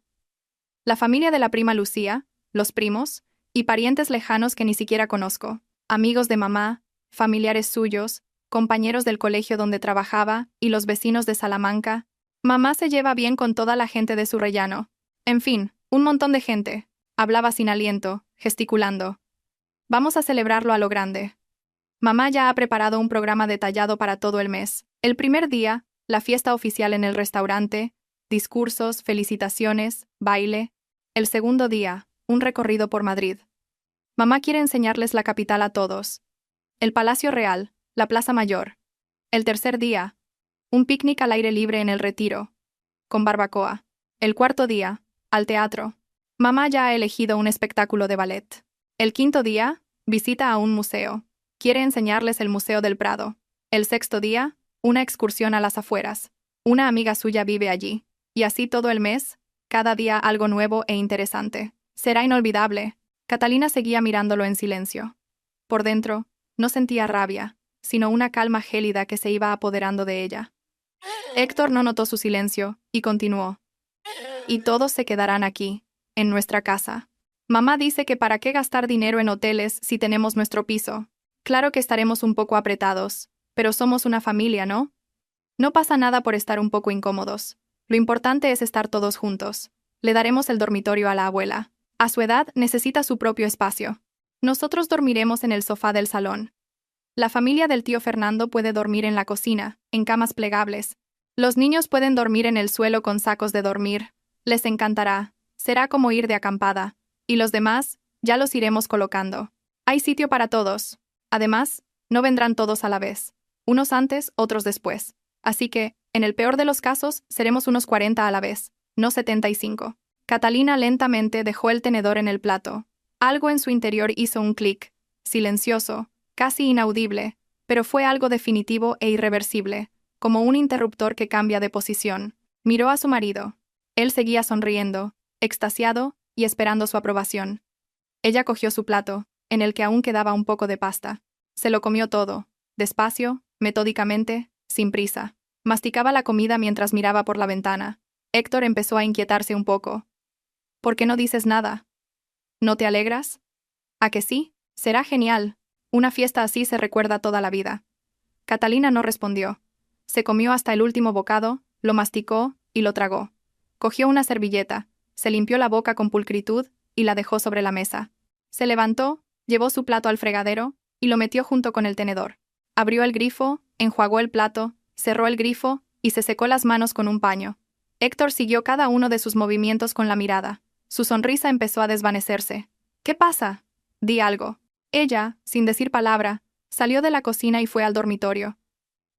La familia de la prima Lucía, los primos, y parientes lejanos que ni siquiera conozco. Amigos de mamá, familiares suyos, compañeros del colegio donde trabajaba y los vecinos de Salamanca. Mamá se lleva bien con toda la gente de su rellano. En fin, un montón de gente. Hablaba sin aliento, gesticulando. Vamos a celebrarlo a lo grande. Mamá ya ha preparado un programa detallado para todo el mes. El primer día, la fiesta oficial en el restaurante, discursos, felicitaciones, baile. El segundo día, un recorrido por Madrid. Mamá quiere enseñarles la capital a todos. El Palacio Real, la Plaza Mayor. El tercer día, un picnic al aire libre en el Retiro, con barbacoa. El cuarto día, al teatro. Mamá ya ha elegido un espectáculo de ballet. El quinto día, visita a un museo. Quiere enseñarles el Museo del Prado. El sexto día, una excursión a las afueras. Una amiga suya vive allí. Y así todo el mes, cada día algo nuevo e interesante. Será inolvidable. Catalina seguía mirándolo en silencio. Por dentro, no sentía rabia, sino una calma gélida que se iba apoderando de ella. Héctor no notó su silencio, y continuó. «Y todos se quedarán aquí, en nuestra casa. Mamá dice que para qué gastar dinero en hoteles si tenemos nuestro piso. Claro que estaremos un poco apretados, pero somos una familia, ¿no? No pasa nada por estar un poco incómodos. Lo importante es estar todos juntos. Le daremos el dormitorio a la abuela. A su edad necesita su propio espacio. Nosotros dormiremos en el sofá del salón. La familia del tío Fernando puede dormir en la cocina, en camas plegables. Los niños pueden dormir en el suelo con sacos de dormir. Les encantará. Será como ir de acampada. Y los demás, ya los iremos colocando. Hay sitio para todos. Además, no vendrán todos a la vez. Unos antes, otros después. Así que, en el peor de los casos, seremos unos 40 a la vez, no 75. Catalina lentamente dejó el tenedor en el plato. Algo en su interior hizo un clic, silencioso, casi inaudible, pero fue algo definitivo e irreversible, como un interruptor que cambia de posición. Miró a su marido. Él seguía sonriendo, extasiado y esperando su aprobación. Ella cogió su plato, en el que aún quedaba un poco de pasta. Se lo comió todo, despacio, metódicamente, sin prisa. Masticaba la comida mientras miraba por la ventana. Héctor empezó a inquietarse un poco. ¿Por qué no dices nada? ¿No te alegras? ¿A que sí? Será genial. Una fiesta así se recuerda toda la vida. Catalina no respondió. Se comió hasta el último bocado, lo masticó y lo tragó. Cogió una servilleta, se limpió la boca con pulcritud y la dejó sobre la mesa. Se levantó, llevó su plato al fregadero y lo metió junto con el tenedor. Abrió el grifo, enjuagó el plato, cerró el grifo y se secó las manos con un paño. Héctor siguió cada uno de sus movimientos con la mirada. Su sonrisa empezó a desvanecerse. ¿Qué pasa? Di algo. Ella, sin decir palabra, salió de la cocina y fue al dormitorio.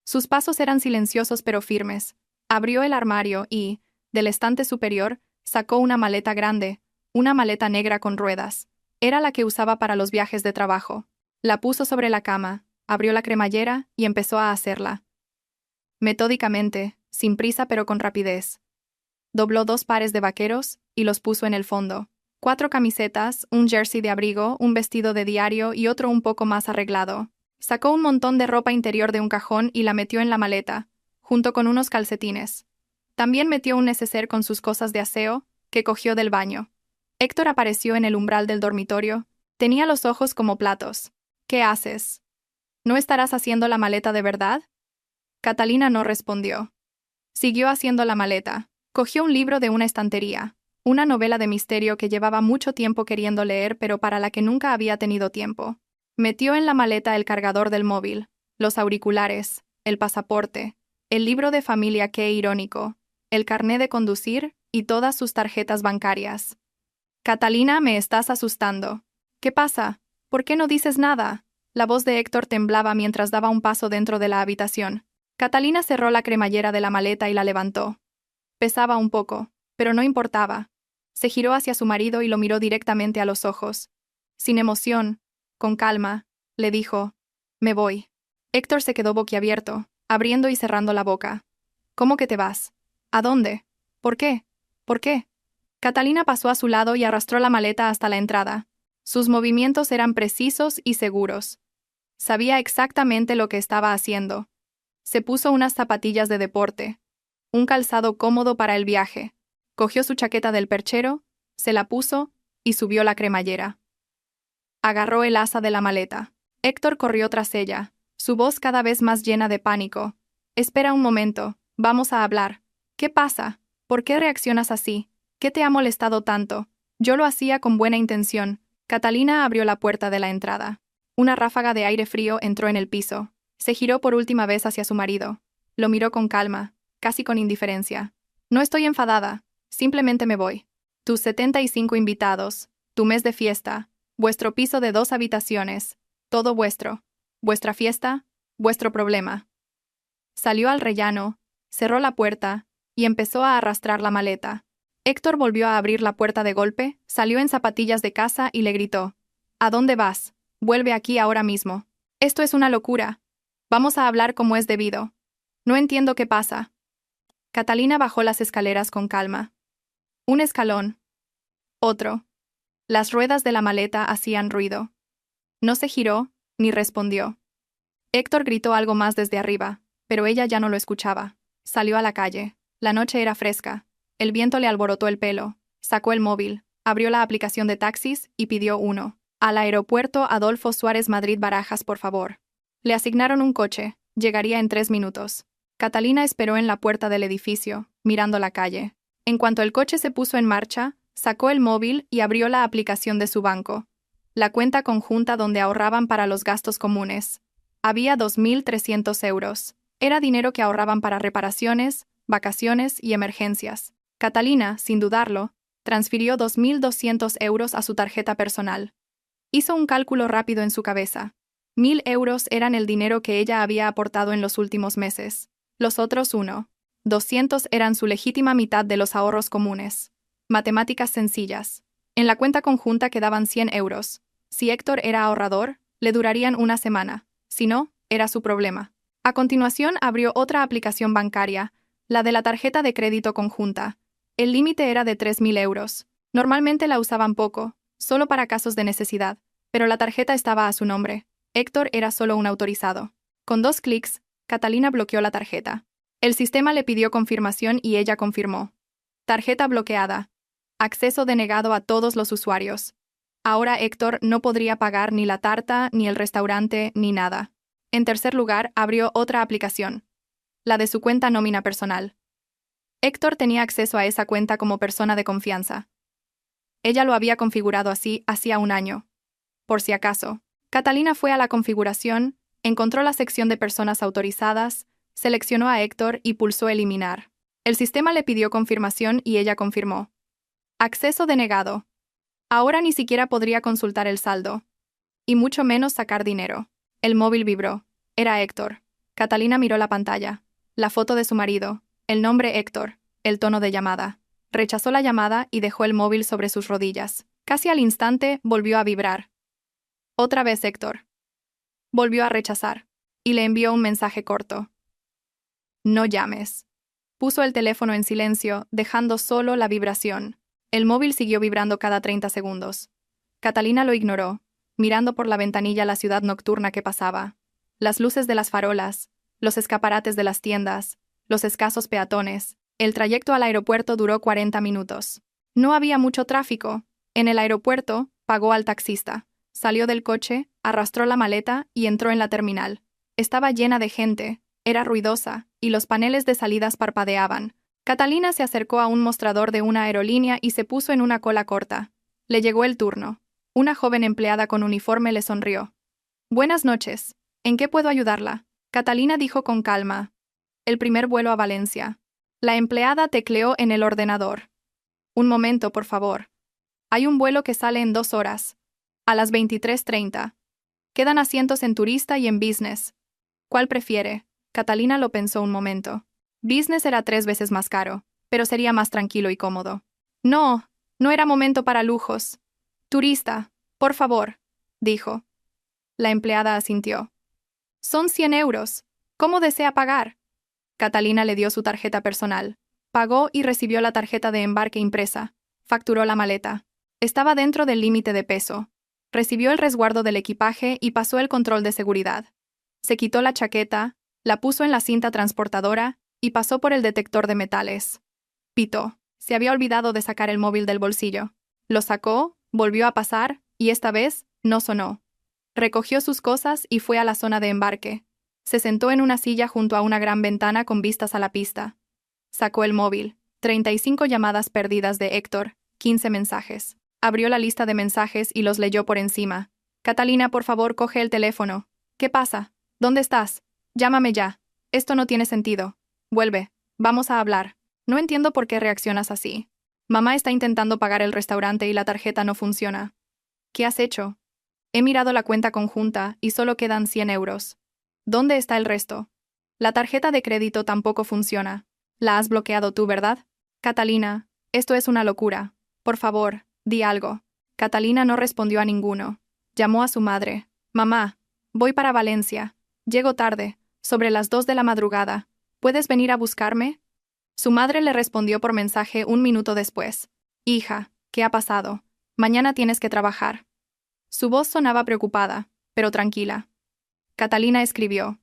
Sus pasos eran silenciosos pero firmes. Abrió el armario y, del estante superior, sacó una maleta grande, una maleta negra con ruedas. Era la que usaba para los viajes de trabajo. La puso sobre la cama, abrió la cremallera y empezó a hacerla. Metódicamente, sin prisa pero con rapidez. Dobló 2 pares de vaqueros y los puso en el fondo. 4 camisetas, un jersey de abrigo, un vestido de diario y otro un poco más arreglado. Sacó un montón de ropa interior de un cajón y la metió en la maleta, junto con unos calcetines. También metió un neceser con sus cosas de aseo, que cogió del baño. Héctor apareció en el umbral del dormitorio. Tenía los ojos como platos. ¿Qué haces? ¿No estarás haciendo la maleta de verdad? Catalina no respondió. Siguió haciendo la maleta. Cogió un libro de una estantería, una novela de misterio que llevaba mucho tiempo queriendo leer pero para la que nunca había tenido tiempo. Metió en la maleta el cargador del móvil, los auriculares, el pasaporte, el libro de familia, qué irónico, el carné de conducir y todas sus tarjetas bancarias. Catalina, me estás asustando. ¿Qué pasa? ¿Por qué no dices nada? La voz de Héctor temblaba mientras daba un paso dentro de la habitación. Catalina cerró la cremallera de la maleta y la levantó. Pesaba un poco, pero no importaba. Se giró hacia su marido y lo miró directamente a los ojos. Sin emoción, con calma, le dijo, «Me voy». Héctor se quedó boquiabierto, abriendo y cerrando la boca. «¿Cómo que te vas? ¿A dónde? ¿Por qué? ¿Por qué?» Catalina pasó a su lado y arrastró la maleta hasta la entrada. Sus movimientos eran precisos y seguros. Sabía exactamente lo que estaba haciendo. Se puso unas zapatillas de deporte, un calzado cómodo para el viaje. Cogió su chaqueta del perchero, se la puso y subió la cremallera. Agarró el asa de la maleta. Héctor corrió tras ella, su voz cada vez más llena de pánico. «Espera un momento, vamos a hablar. ¿Qué pasa? ¿Por qué reaccionas así? ¿Qué te ha molestado tanto?» Yo lo hacía con buena intención. Catalina abrió la puerta de la entrada. Una ráfaga de aire frío entró en el piso. Se giró por última vez hacia su marido. Lo miró con calma, casi con indiferencia. «No estoy enfadada, simplemente me voy. Tus 75 invitados, tu mes de fiesta, vuestro piso de 2 habitaciones, todo vuestro. Vuestra fiesta, vuestro problema». Salió al rellano, cerró la puerta y empezó a arrastrar la maleta. Héctor volvió a abrir la puerta de golpe, salió en zapatillas de casa y le gritó, «¿A dónde vas? Vuelve aquí ahora mismo. Esto es una locura. Vamos a hablar como es debido. No entiendo qué pasa». Catalina bajó las escaleras con calma. Un escalón. Otro. Las ruedas de la maleta hacían ruido. No se giró, ni respondió. Héctor gritó algo más desde arriba, pero ella ya no lo escuchaba. Salió a la calle. La noche era fresca. El viento le alborotó el pelo. Sacó el móvil, abrió la aplicación de taxis y pidió uno. «Al aeropuerto Adolfo Suárez Madrid Barajas, por favor». Le asignaron un coche. Llegaría en 3 minutos. Catalina esperó en la puerta del edificio, mirando la calle. En cuanto el coche se puso en marcha, sacó el móvil y abrió la aplicación de su banco. La cuenta conjunta donde ahorraban para los gastos comunes. Había 2.300 euros. Era dinero que ahorraban para reparaciones, vacaciones y emergencias. Catalina, sin dudarlo, transfirió 2.200 euros a su tarjeta personal. Hizo un cálculo rápido en su cabeza. 1.000 euros eran el dinero que ella había aportado en los últimos meses. Los otros 200 eran su legítima mitad de los ahorros comunes. Matemáticas sencillas. En la cuenta conjunta quedaban 100 euros. Si Héctor era ahorrador, le durarían una semana. Si no, era su problema. A continuación abrió otra aplicación bancaria, la de la tarjeta de crédito conjunta. El límite era de 3.000 euros. Normalmente la usaban poco, solo para casos de necesidad, pero la tarjeta estaba a su nombre. Héctor era solo un autorizado. Con 2 clics, Catalina bloqueó la tarjeta. El sistema le pidió confirmación y ella confirmó. Tarjeta bloqueada. Acceso denegado a todos los usuarios. Ahora Héctor no podría pagar ni la tarta, ni el restaurante, ni nada. En tercer lugar, abrió otra aplicación, la de su cuenta nómina personal. Héctor tenía acceso a esa cuenta como persona de confianza. Ella lo había configurado así hacía un año. Por si acaso, Catalina fue a la configuración, encontró la sección de personas autorizadas, seleccionó a Héctor y pulsó eliminar. El sistema le pidió confirmación y ella confirmó. Acceso denegado. Ahora ni siquiera podría consultar el saldo, y mucho menos sacar dinero. El móvil vibró. Era Héctor. Catalina miró la pantalla. La foto de su marido, el nombre Héctor, el tono de llamada. Rechazó la llamada y dejó el móvil sobre sus rodillas. Casi al instante volvió a vibrar. Otra vez Héctor. Volvió a rechazar, y le envió un mensaje corto. No llames. Puso el teléfono en silencio, dejando solo la vibración. El móvil siguió vibrando cada 30 segundos. Catalina lo ignoró, mirando por la ventanilla la ciudad nocturna que pasaba. Las luces de las farolas, los escaparates de las tiendas, los escasos peatones. El trayecto al aeropuerto duró 40 minutos. No había mucho tráfico. En el aeropuerto, pagó al taxista. Salió del coche, arrastró la maleta y entró en la terminal. Estaba llena de gente, era ruidosa, y los paneles de salidas parpadeaban. Catalina se acercó a un mostrador de una aerolínea y se puso en una cola corta. Le llegó el turno. Una joven empleada con uniforme le sonrió. Buenas noches. ¿En qué puedo ayudarla? Catalina dijo con calma. El primer vuelo a Valencia. La empleada tecleó en el ordenador. Un momento, por favor. Hay un vuelo que sale en 2 horas. A las 23:30. Quedan asientos en turista y en business. ¿Cuál prefiere? Catalina lo pensó un momento. Business era 3 veces más caro, pero sería más tranquilo y cómodo. No, no era momento para lujos. Turista, por favor, dijo. La empleada asintió. Son 100 euros. ¿Cómo desea pagar? Catalina le dio su tarjeta personal. Pagó y recibió la tarjeta de embarque impresa. Facturó la maleta. Estaba dentro del límite de peso. Recibió el resguardo del equipaje y pasó el control de seguridad. Se quitó la chaqueta, la puso en la cinta transportadora y pasó por el detector de metales. Pitó. Se había olvidado de sacar el móvil del bolsillo. Lo sacó, volvió a pasar, y esta vez no sonó. Recogió sus cosas y fue a la zona de embarque. Se sentó en una silla junto a una gran ventana con vistas a la pista. Sacó el móvil. 35 llamadas perdidas de Héctor, 15 mensajes. Abrió la lista de mensajes y los leyó por encima. Catalina, por favor, coge el teléfono. ¿Qué pasa? ¿Dónde estás? Llámame ya. Esto no tiene sentido. Vuelve. Vamos a hablar. No entiendo por qué reaccionas así. Mamá está intentando pagar el restaurante y la tarjeta no funciona. ¿Qué has hecho? He mirado la cuenta conjunta y solo quedan 100 euros. ¿Dónde está el resto? La tarjeta de crédito tampoco funciona. La has bloqueado tú, ¿verdad? Catalina, esto es una locura. Por favor, di algo. Catalina no respondió a ninguno. Llamó a su madre. Mamá, voy para Valencia. Llego tarde, sobre las 2 de la madrugada. ¿Puedes venir a buscarme? Su madre le respondió por mensaje 1 minuto después. Hija, ¿qué ha pasado? Mañana tienes que trabajar. Su voz sonaba preocupada, pero tranquila. Catalina escribió.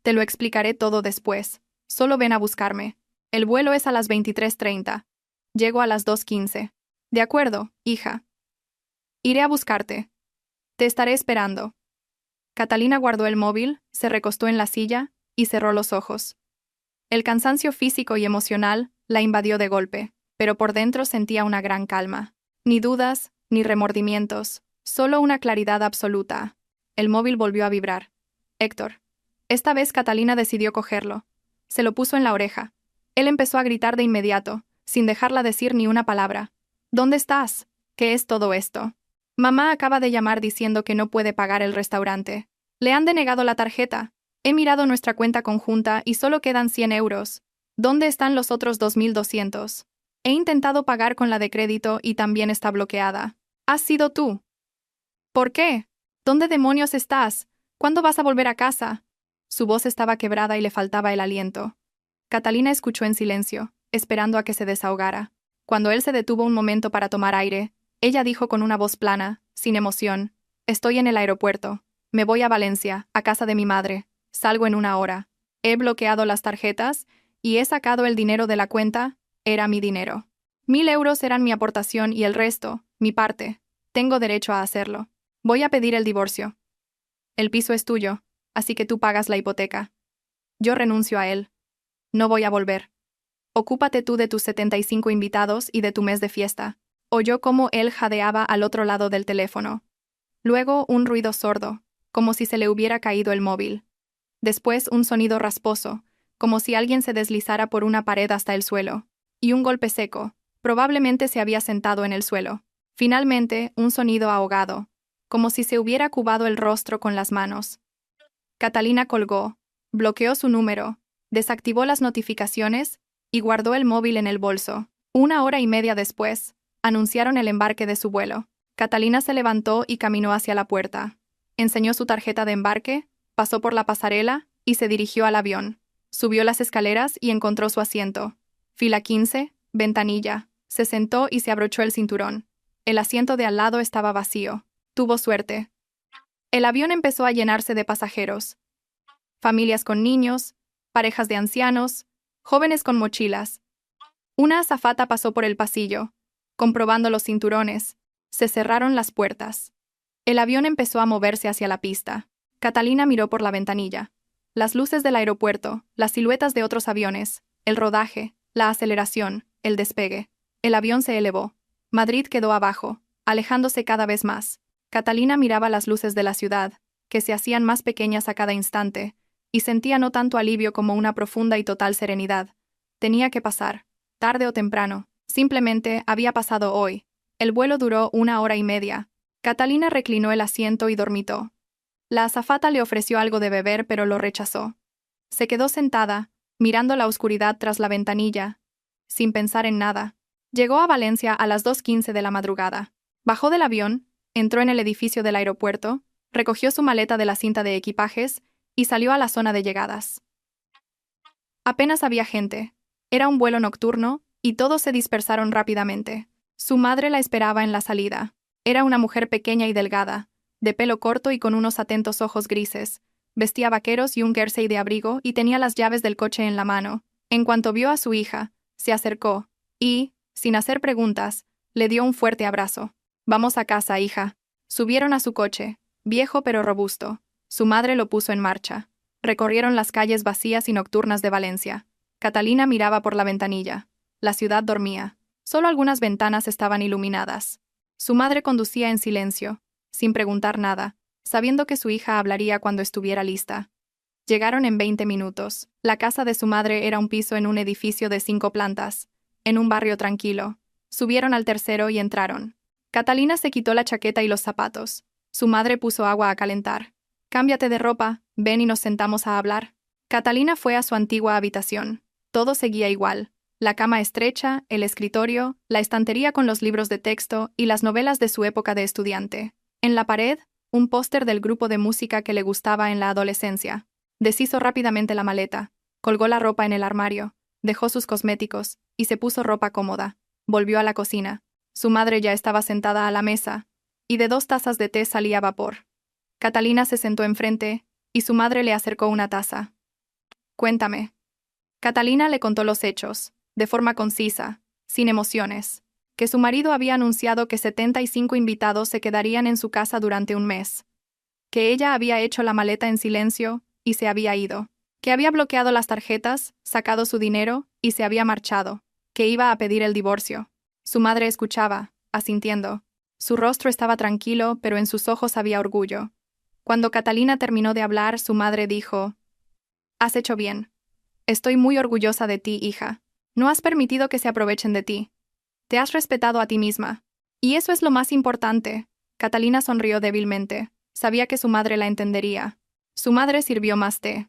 Te lo explicaré todo después. Solo ven a buscarme. El vuelo es a las 23:30. Llego a las 2:15. De acuerdo, hija. Iré a buscarte. Te estaré esperando. Catalina guardó el móvil, se recostó en la silla y cerró los ojos. El cansancio físico y emocional la invadió de golpe, pero por dentro sentía una gran calma. Ni dudas, ni remordimientos, solo una claridad absoluta. El móvil volvió a vibrar. Héctor. Esta vez Catalina decidió cogerlo. Se lo puso en la oreja. Él empezó a gritar de inmediato. sin dejarla decir ni una palabra. ¿Dónde estás? ¿Qué es todo esto? Mamá acaba de llamar diciendo que no puede pagar el restaurante. Le han denegado la tarjeta. He mirado nuestra cuenta conjunta y solo quedan 100 euros. ¿Dónde están los otros 2.200? He intentado pagar con la de crédito y también está bloqueada. ¿Has sido tú? ¿Por qué? ¿Dónde demonios estás? ¿Cuándo vas a volver a casa? Su voz estaba quebrada y le faltaba el aliento. Catalina escuchó en silencio, esperando a que se desahogara. Cuando él se detuvo un momento para tomar aire, ella dijo con una voz plana, sin emoción: «Estoy en el aeropuerto. Me voy a Valencia, a casa de mi madre. Salgo en 1 hora. He bloqueado las tarjetas y he sacado el dinero de la cuenta. Era mi dinero. 1.000 euros eran mi aportación y el resto, mi parte. Tengo derecho a hacerlo. Voy a pedir el divorcio. El piso es tuyo, así que tú pagas la hipoteca. Yo renuncio a él. No voy a volver. Ocúpate tú de tus 75 invitados y de tu mes de fiesta». Oyó cómo él jadeaba al otro lado del teléfono. Luego un ruido sordo, como si se le hubiera caído el móvil. Después un sonido rasposo, como si alguien se deslizara por una pared hasta el suelo. Y un golpe seco, probablemente se había sentado en el suelo. Finalmente, un sonido ahogado, como si se hubiera cubado el rostro con las manos. Catalina colgó, bloqueó su número, desactivó las notificaciones y guardó el móvil en el bolso. 1 hora y media después, anunciaron el embarque de su vuelo. Catalina se levantó y caminó hacia la puerta. Enseñó su tarjeta de embarque, pasó por la pasarela y se dirigió al avión. Subió las escaleras y encontró su asiento. Fila 15, ventanilla. Se sentó y se abrochó el cinturón. El asiento de al lado estaba vacío. Tuvo suerte. El avión empezó a llenarse de pasajeros. Familias con niños, parejas de ancianos, jóvenes con mochilas. Una azafata pasó por el pasillo, comprobando los cinturones. Se cerraron las puertas. El avión empezó a moverse hacia la pista. Catalina miró por la ventanilla. Las luces del aeropuerto, las siluetas de otros aviones, el rodaje, la aceleración, el despegue. El avión se elevó. Madrid quedó abajo, alejándose cada vez más. Catalina miraba las luces de la ciudad, que se hacían más pequeñas a cada instante, y sentía no tanto alivio como una profunda y total serenidad. Tenía que pasar, tarde o temprano. Simplemente había pasado hoy. El vuelo duró 1 hora y media. Catalina reclinó el asiento y dormitó. La azafata le ofreció algo de beber, pero lo rechazó. Se quedó sentada, mirando la oscuridad tras la ventanilla, sin pensar en nada. Llegó a Valencia a las 2:15 de la madrugada. Bajó del avión, entró en el edificio del aeropuerto, recogió su maleta de la cinta de equipajes y salió a la zona de llegadas. Apenas había gente. Era un vuelo nocturno, y todos se dispersaron rápidamente. Su madre la esperaba en la salida. Era una mujer pequeña y delgada, de pelo corto y con unos atentos ojos grises. Vestía vaqueros y un jersey de abrigo y tenía las llaves del coche en la mano. En cuanto vio a su hija, se acercó y, sin hacer preguntas, le dio un fuerte abrazo. «Vamos a casa, hija». Subieron a su coche, viejo pero robusto. Su madre lo puso en marcha. Recorrieron las calles vacías y nocturnas de Valencia. Catalina miraba por la ventanilla. La ciudad dormía. Solo algunas ventanas estaban iluminadas. Su madre conducía en silencio, sin preguntar nada, sabiendo que su hija hablaría cuando estuviera lista. Llegaron en 20 minutos. La casa de su madre era un piso en un edificio de 5 plantas, en un barrio tranquilo. Subieron al tercero y entraron. Catalina se quitó la chaqueta y los zapatos. Su madre puso agua a calentar. «Cámbiate de ropa, ven y nos sentamos a hablar». Catalina fue a su antigua habitación. Todo seguía igual. La cama estrecha, el escritorio, la estantería con los libros de texto y las novelas de su época de estudiante. En la pared, un póster del grupo de música que le gustaba en la adolescencia. Deshizo rápidamente la maleta, colgó la ropa en el armario, dejó sus cosméticos y se puso ropa cómoda. Volvió a la cocina. Su madre ya estaba sentada a la mesa, y de 2 tazas de té salía vapor. Catalina se sentó enfrente, y su madre le acercó una taza. «Cuéntame». Catalina le contó los hechos, de forma concisa, sin emociones, que su marido había anunciado que 75 invitados se quedarían en su casa durante un mes, que ella había hecho la maleta en silencio y se había ido, que había bloqueado las tarjetas, sacado su dinero y se había marchado, que iba a pedir el divorcio. Su madre escuchaba, asintiendo. Su rostro estaba tranquilo, pero en sus ojos había orgullo. Cuando Catalina terminó de hablar, su madre dijo: «Has hecho bien. Estoy muy orgullosa de ti, hija». No has permitido que se aprovechen de ti. Te has respetado a ti misma. Y eso es lo más importante. Catalina sonrió débilmente. Sabía que su madre la entendería. Su madre sirvió más té.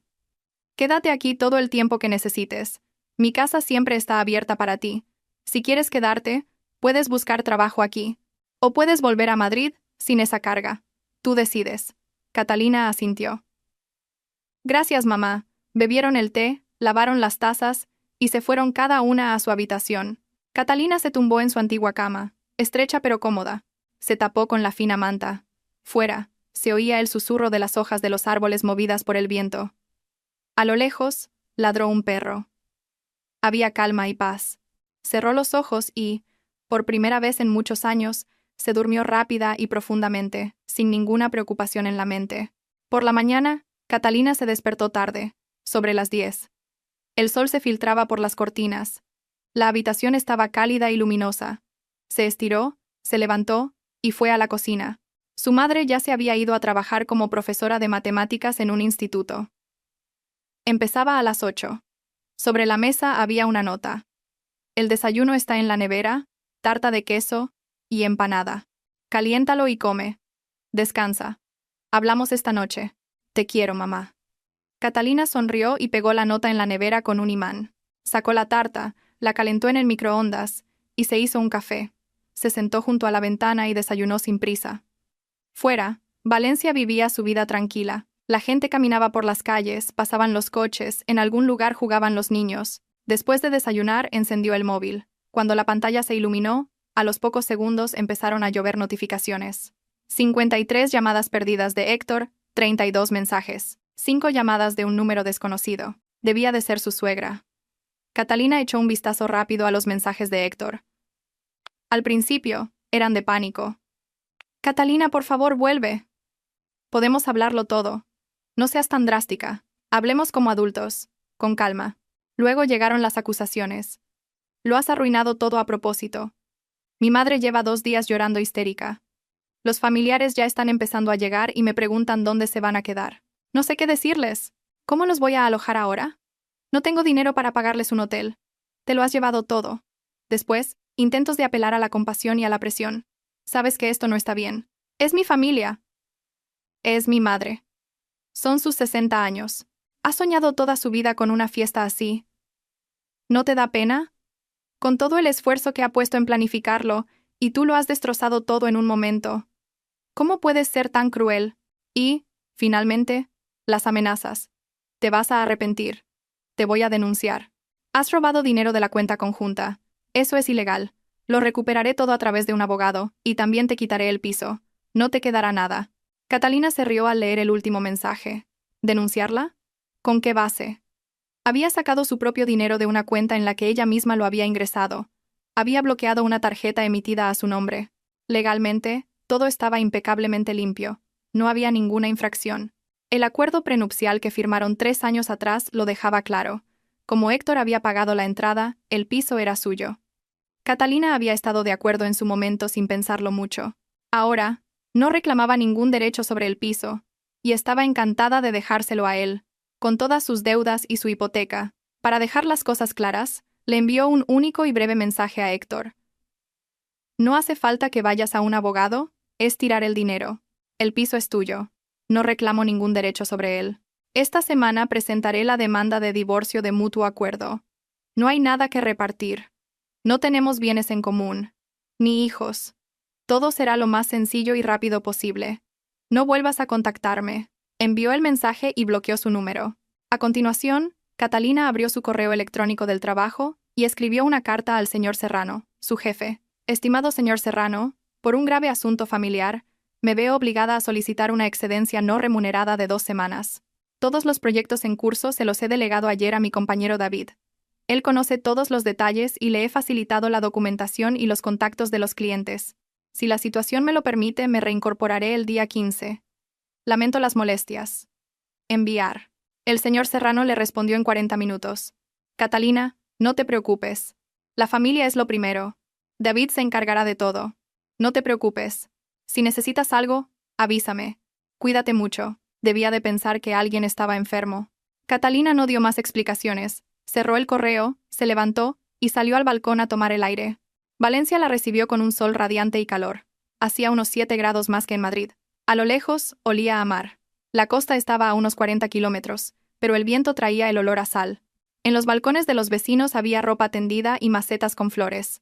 Quédate aquí todo el tiempo que necesites. Mi casa siempre está abierta para ti. Si quieres quedarte, puedes buscar trabajo aquí. O puedes volver a Madrid sin esa carga. Tú decides. Catalina asintió. Gracias, mamá. Bebieron el té, lavaron las tazas y se fueron cada una a su habitación. Catalina se tumbó en su antigua cama, estrecha pero cómoda. Se tapó con la fina manta. Fuera, se oía el susurro de las hojas de los árboles movidas por el viento. A lo lejos, ladró un perro. Había calma y paz. Cerró los ojos y, por primera vez en muchos años, se durmió rápida y profundamente, sin ninguna preocupación en la mente. Por la mañana, Catalina se despertó tarde, sobre las 10. El sol se filtraba por las cortinas. La habitación estaba cálida y luminosa. Se estiró, se levantó y fue a la cocina. Su madre ya se había ido a trabajar como profesora de matemáticas en un instituto. Empezaba a las 8. Sobre la mesa había una nota. El desayuno está en la nevera, tarta de queso y empanada. Caliéntalo y come. Descansa. Hablamos esta noche. Te quiero, mamá. Catalina sonrió y pegó la nota en la nevera con un imán. Sacó la tarta, la calentó en el microondas y se hizo un café. Se sentó junto a la ventana y desayunó sin prisa. Fuera, Valencia vivía su vida tranquila. La gente caminaba por las calles, pasaban los coches, en algún lugar jugaban los niños. Después de desayunar, encendió el móvil. Cuando la pantalla se iluminó, a los pocos segundos empezaron a llover notificaciones. 53 llamadas perdidas de Héctor, 32 mensajes. 5 llamadas de un número desconocido. Debía de ser su suegra. Catalina echó un vistazo rápido a los mensajes de Héctor. Al principio, eran de pánico. Catalina, por favor, vuelve. Podemos hablarlo todo. No seas tan drástica. Hablemos como adultos, con calma. Luego llegaron las acusaciones. Lo has arruinado todo a propósito. Mi madre lleva 2 días llorando histérica. Los familiares ya están empezando a llegar y me preguntan dónde se van a quedar. No sé qué decirles. ¿Cómo los voy a alojar ahora? No tengo dinero para pagarles un hotel. Te lo has llevado todo. Después, intentos de apelar a la compasión y a la presión. Sabes que esto no está bien. Es mi familia. Es mi madre. Son sus 60 años. Ha soñado toda su vida con una fiesta así. ¿No te da pena? Con todo el esfuerzo que ha puesto en planificarlo, y tú lo has destrozado todo en un momento. ¿Cómo puedes ser tan cruel? Y, finalmente, las amenazas. Te vas a arrepentir. Te voy a denunciar. Has robado dinero de la cuenta conjunta. Eso es ilegal. Lo recuperaré todo a través de un abogado, y también te quitaré el piso. No te quedará nada. Catalina se rió al leer el último mensaje. ¿Denunciarla? ¿Con qué base? Había sacado su propio dinero de una cuenta en la que ella misma lo había ingresado. Había bloqueado una tarjeta emitida a su nombre. Legalmente, todo estaba impecablemente limpio. No había ninguna infracción. El acuerdo prenupcial que firmaron 3 años atrás lo dejaba claro. Como Héctor había pagado la entrada, el piso era suyo. Catalina había estado de acuerdo en su momento sin pensarlo mucho. Ahora, no reclamaba ningún derecho sobre el piso, y estaba encantada de dejárselo a él, con todas sus deudas y su hipoteca. Para dejar las cosas claras, le envió un único y breve mensaje a Héctor. No hace falta que vayas a un abogado, es tirar el dinero. El piso es tuyo. No reclamo ningún derecho sobre él. Esta semana presentaré la demanda de divorcio de mutuo acuerdo. No hay nada que repartir. No tenemos bienes en común, ni hijos. Todo será lo más sencillo y rápido posible. No vuelvas a contactarme. Envió el mensaje y bloqueó su número. A continuación, Catalina abrió su correo electrónico del trabajo y escribió una carta al señor Serrano, su jefe. Estimado señor Serrano, por un grave asunto familiar, me veo obligada a solicitar una excedencia no remunerada de 2 semanas. Todos los proyectos en curso se los he delegado ayer a mi compañero David. Él conoce todos los detalles y le he facilitado la documentación y los contactos de los clientes. Si la situación me lo permite, me reincorporaré el día 15. Lamento las molestias. Enviar. El señor Serrano le respondió en 40 minutos. Catalina, no te preocupes. La familia es lo primero. David se encargará de todo. No te preocupes. Si necesitas algo, avísame. Cuídate mucho. Debía de pensar que alguien estaba enfermo. Catalina no dio más explicaciones. Cerró el correo, se levantó y salió al balcón a tomar el aire. Valencia la recibió con un sol radiante y calor. Hacía unos 7 grados más que en Madrid. A lo lejos, olía a mar. La costa estaba a unos 40 kilómetros, pero el viento traía el olor a sal. En los balcones de los vecinos había ropa tendida y macetas con flores.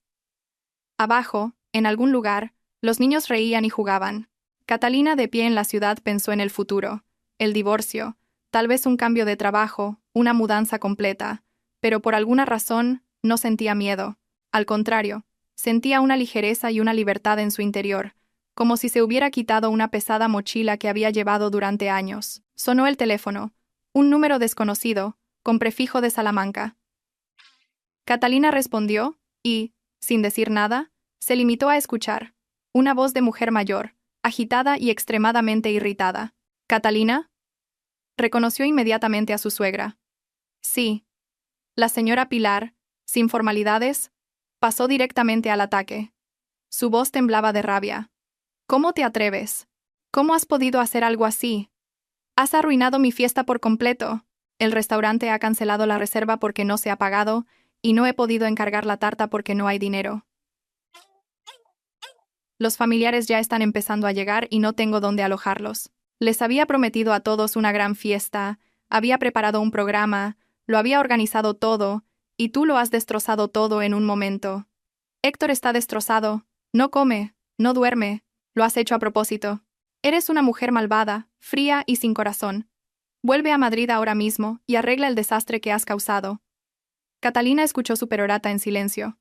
Abajo, en algún lugar, los niños reían y jugaban. Catalina, de pie en la ciudad, pensó en el futuro, el divorcio, tal vez un cambio de trabajo, una mudanza completa, pero por alguna razón no sentía miedo. Al contrario, sentía una ligereza y una libertad en su interior, como si se hubiera quitado una pesada mochila que había llevado durante años. Sonó el teléfono, un número desconocido, con prefijo de Salamanca. Catalina respondió y, sin decir nada, se limitó a escuchar. Una voz de mujer mayor, agitada y extremadamente irritada. ¿Catalina? Reconoció inmediatamente a su suegra. Sí. La señora Pilar, sin formalidades, pasó directamente al ataque. Su voz temblaba de rabia. ¿Cómo te atreves? ¿Cómo has podido hacer algo así? Has arruinado mi fiesta por completo. El restaurante ha cancelado la reserva porque no se ha pagado, y no he podido encargar la tarta porque no hay dinero. Los familiares ya están empezando a llegar y no tengo dónde alojarlos. Les había prometido a todos una gran fiesta, había preparado un programa, lo había organizado todo, y tú lo has destrozado todo en un momento. Héctor está destrozado, no come, no duerme, lo has hecho a propósito. Eres una mujer malvada, fría y sin corazón. Vuelve a Madrid ahora mismo y arregla el desastre que has causado. Catalina escuchó su perorata en silencio,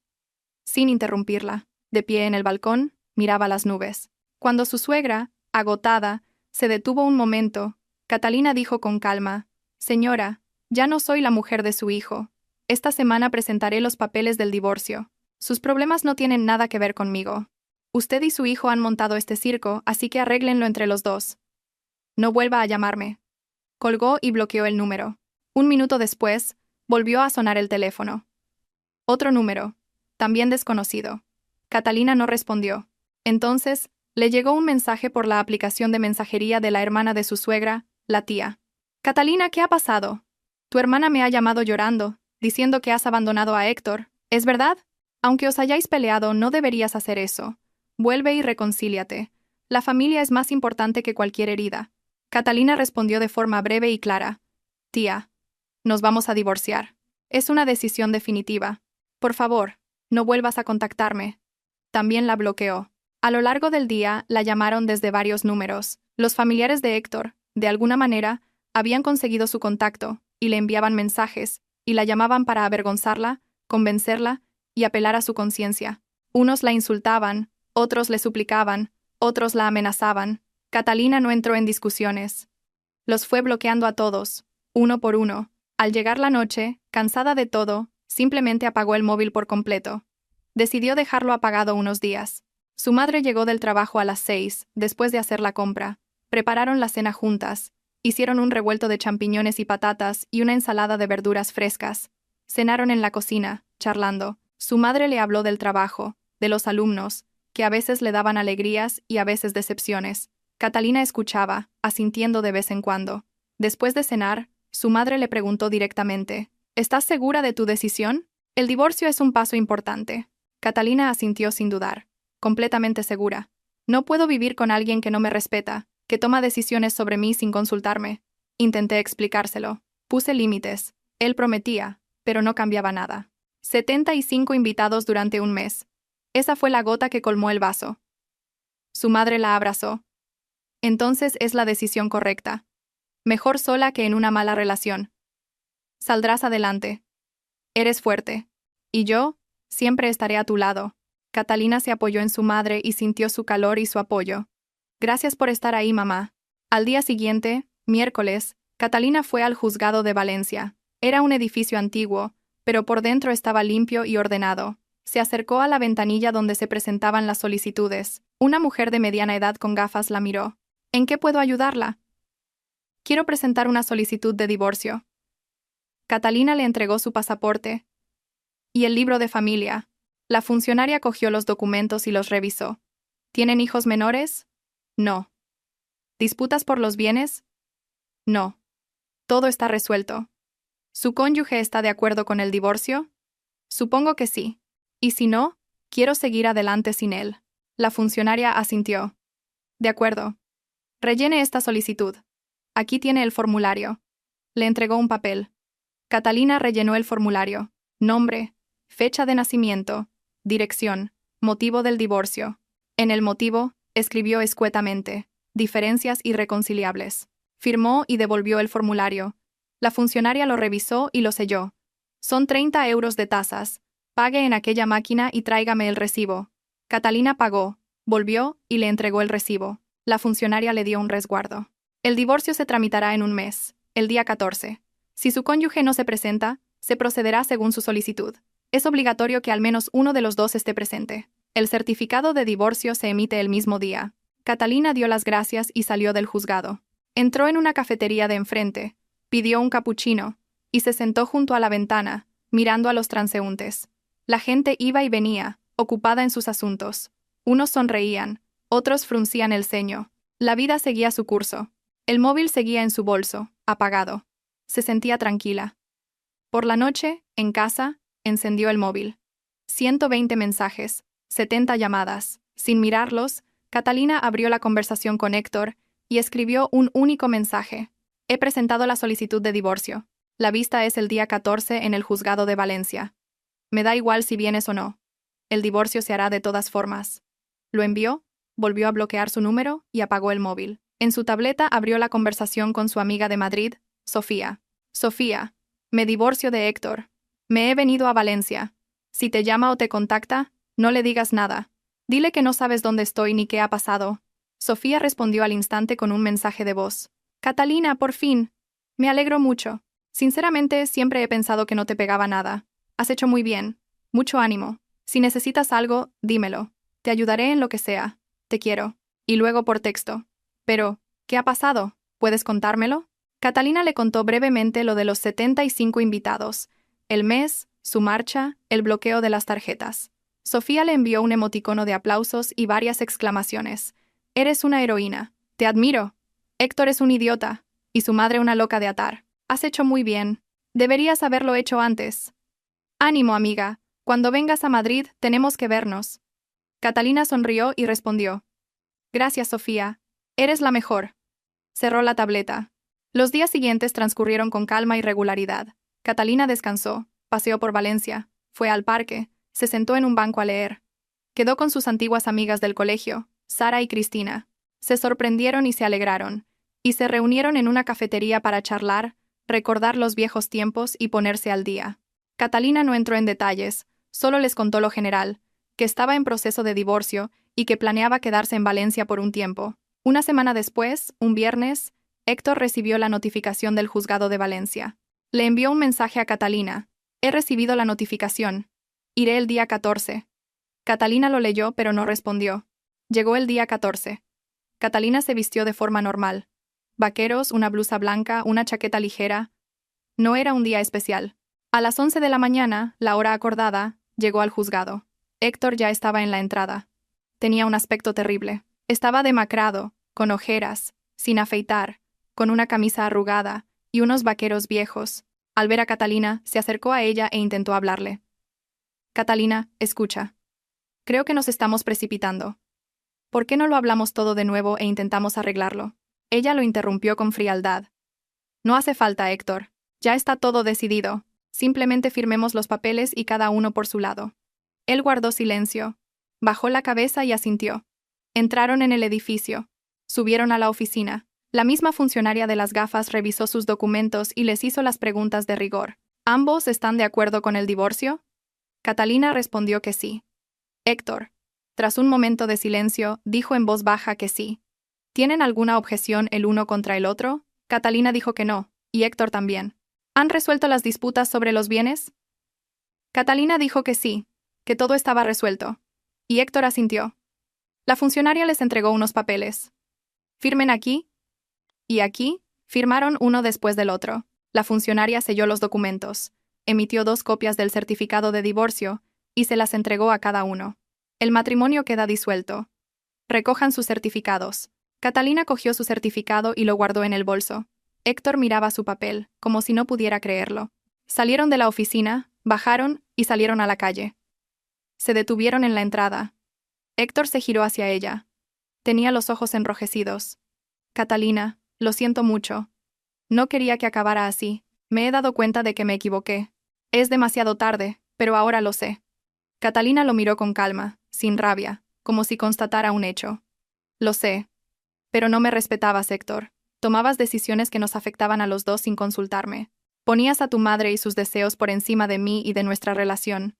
sin interrumpirla. De pie en el balcón, miraba las nubes. Cuando su suegra, agotada, se detuvo un momento, Catalina dijo con calma: «Señora, ya no soy la mujer de su hijo. Esta semana presentaré los papeles del divorcio. Sus problemas no tienen nada que ver conmigo. Usted y su hijo han montado este circo, así que arréglenlo entre los dos. No vuelva a llamarme». Colgó y bloqueó el número. Un minuto después, volvió a sonar el teléfono. Otro número, también desconocido. Catalina no respondió. Entonces, le llegó un mensaje por la aplicación de mensajería de la hermana de su suegra, la tía. «Catalina, ¿qué ha pasado? Tu hermana me ha llamado llorando, diciendo que has abandonado a Héctor. ¿Es verdad? Aunque os hayáis peleado, no deberías hacer eso. Vuelve y reconcíliate. La familia es más importante que cualquier herida». Catalina respondió de forma breve y clara: «Tía, nos vamos a divorciar. Es una decisión definitiva. Por favor, no vuelvas a contactarme». También la bloqueó. A lo largo del día, la llamaron desde varios números. Los familiares de Héctor, de alguna manera, habían conseguido su contacto, y le enviaban mensajes, y la llamaban para avergonzarla, convencerla y apelar a su conciencia. Unos la insultaban, otros le suplicaban, otros la amenazaban. Catalina no entró en discusiones. Los fue bloqueando a todos, uno por uno. Al llegar la noche, cansada de todo, simplemente apagó el móvil por completo. Decidió dejarlo apagado unos días. Su madre llegó del trabajo a las 6, después de hacer la compra. Prepararon la cena juntas. Hicieron un revuelto de champiñones y patatas y una ensalada de verduras frescas. Cenaron en la cocina, charlando. Su madre le habló del trabajo, de los alumnos, que a veces le daban alegrías y a veces decepciones. Catalina escuchaba, asintiendo de vez en cuando. Después de cenar, su madre le preguntó directamente: «¿Estás segura de tu decisión? El divorcio es un paso importante». Catalina asintió sin dudar, completamente segura. «No puedo vivir con alguien que no me respeta, que toma decisiones sobre mí sin consultarme». Intenté explicárselo. Puse límites. Él prometía, pero no cambiaba nada. 75 invitados durante un mes. Esa fue la gota que colmó el vaso. Su madre la abrazó. «Entonces es la decisión correcta. Mejor sola que en una mala relación. Saldrás adelante. Eres fuerte. Y yo, siempre estaré a tu lado». Catalina se apoyó en su madre y sintió su calor y su apoyo. «Gracias por estar ahí, mamá». Al día siguiente, miércoles, Catalina fue al juzgado de Valencia. Era un edificio antiguo, pero por dentro estaba limpio y ordenado. Se acercó a la ventanilla donde se presentaban las solicitudes. Una mujer de mediana edad con gafas la miró. «¿En qué puedo ayudarla?» «Quiero presentar una solicitud de divorcio». Catalina le entregó su pasaporte y el libro de familia. La funcionaria cogió los documentos y los revisó. «¿Tienen hijos menores?» «No». «¿Disputas por los bienes?» «No». «Todo está resuelto». «¿Su cónyuge está de acuerdo con el divorcio?» Supongo que sí. Y si no, quiero seguir adelante sin él. La funcionaria asintió. De acuerdo. Rellene esta solicitud. Aquí tiene el formulario. Le entregó un papel. Catalina rellenó el formulario. Nombre, fecha de nacimiento, dirección, motivo del divorcio. En el motivo, escribió escuetamente, diferencias irreconciliables. Firmó y devolvió el formulario. La funcionaria lo revisó y lo selló. Son 30 euros de tasas. Pague en aquella máquina y tráigame el recibo. Catalina pagó, volvió y le entregó el recibo. La funcionaria le dio un resguardo. El divorcio se tramitará en un mes, el día 14. Si su cónyuge no se presenta, se procederá según su solicitud. Es obligatorio que al menos uno de los dos esté presente. El certificado de divorcio se emite el mismo día. Catalina dio las gracias y salió del juzgado. Entró en una cafetería de enfrente, pidió un capuchino, y se sentó junto a la ventana, mirando a los transeúntes. La gente iba y venía, ocupada en sus asuntos. Unos sonreían, otros fruncían el ceño. La vida seguía su curso. El móvil seguía en su bolso, apagado. Se sentía tranquila. Por la noche, en casa, encendió el móvil. 120 mensajes, 70 llamadas. Sin mirarlos, Catalina abrió la conversación con Héctor y escribió un único mensaje. He presentado la solicitud de divorcio. La vista es el día 14 en el juzgado de Valencia. Me da igual si vienes o no. El divorcio se hará de todas formas. Lo envió, volvió a bloquear su número y apagó el móvil. En su tableta abrió la conversación con su amiga de Madrid, Sofía. Sofía, me divorcio de Héctor. Me he venido a Valencia. Si te llama o te contacta, no le digas nada. Dile que no sabes dónde estoy ni qué ha pasado. Sofía respondió al instante con un mensaje de voz. Catalina, por fin. Me alegro mucho. Sinceramente, siempre he pensado que no te pegaba nada. Has hecho muy bien. Mucho ánimo. Si necesitas algo, dímelo. Te ayudaré en lo que sea. Te quiero. Y luego por texto. Pero, ¿qué ha pasado? ¿Puedes contármelo? Catalina le contó brevemente lo de los 75 invitados, el mes, su marcha, el bloqueo de las tarjetas. Sofía le envió un emoticono de aplausos y varias exclamaciones. Eres una heroína. Te admiro. Héctor es un idiota. Y su madre una loca de atar. Has hecho muy bien. Deberías haberlo hecho antes. Ánimo, amiga. Cuando vengas a Madrid, tenemos que vernos. Catalina sonrió y respondió. Gracias, Sofía. Eres la mejor. Cerró la tableta. Los días siguientes transcurrieron con calma y regularidad. Catalina descansó, paseó por Valencia, fue al parque, se sentó en un banco a leer. Quedó con sus antiguas amigas del colegio, Sara y Cristina. Se sorprendieron y se alegraron, y se reunieron en una cafetería para charlar, recordar los viejos tiempos y ponerse al día. Catalina no entró en detalles, solo les contó lo general, que estaba en proceso de divorcio y que planeaba quedarse en Valencia por un tiempo. Una semana después, un viernes, Héctor recibió la notificación del juzgado de Valencia. Le envió un mensaje a Catalina. He recibido la notificación. Iré el día 14. Catalina lo leyó pero no respondió. Llegó el día 14. Catalina se vistió de forma normal. Vaqueros, una blusa blanca, una chaqueta ligera. No era un día especial. A las 11 de la mañana, la hora acordada, llegó al juzgado. Héctor ya estaba en la entrada. Tenía un aspecto terrible. Estaba demacrado, con ojeras, sin afeitar, con una camisa arrugada y unos vaqueros viejos. Al ver a Catalina, se acercó a ella e intentó hablarle. Catalina, escucha. Creo que nos estamos precipitando. ¿Por qué no lo hablamos todo de nuevo e intentamos arreglarlo? Ella lo interrumpió con frialdad. No hace falta, Héctor. Ya está todo decidido. Simplemente firmemos los papeles y cada uno por su lado. Él guardó silencio. Bajó la cabeza y asintió. Entraron en el edificio. Subieron a la oficina. La misma funcionaria de las gafas revisó sus documentos y les hizo las preguntas de rigor. ¿Ambos están de acuerdo con el divorcio? Catalina respondió que sí. Héctor, tras un momento de silencio, dijo en voz baja que sí. ¿Tienen alguna objeción el uno contra el otro? Catalina dijo que no, y Héctor también. ¿Han resuelto las disputas sobre los bienes? Catalina dijo que sí, que todo estaba resuelto. Y Héctor asintió. La funcionaria les entregó unos papeles. Firmen aquí. Y aquí, firmaron uno después del otro. La funcionaria selló los documentos, emitió 2 copias del certificado de divorcio y se las entregó a cada uno. El matrimonio queda disuelto. Recojan sus certificados. Catalina cogió su certificado y lo guardó en el bolso. Héctor miraba su papel, como si no pudiera creerlo. Salieron de la oficina, bajaron y salieron a la calle. Se detuvieron en la entrada. Héctor se giró hacia ella. Tenía los ojos enrojecidos. Catalina, lo siento mucho. No quería que acabara así. Me he dado cuenta de que me equivoqué. Es demasiado tarde, pero ahora lo sé. Catalina lo miró con calma, sin rabia, como si constatara un hecho. Lo sé. Pero no me respetabas, Héctor. Tomabas decisiones que nos afectaban a los dos sin consultarme. Ponías a tu madre y sus deseos por encima de mí y de nuestra relación.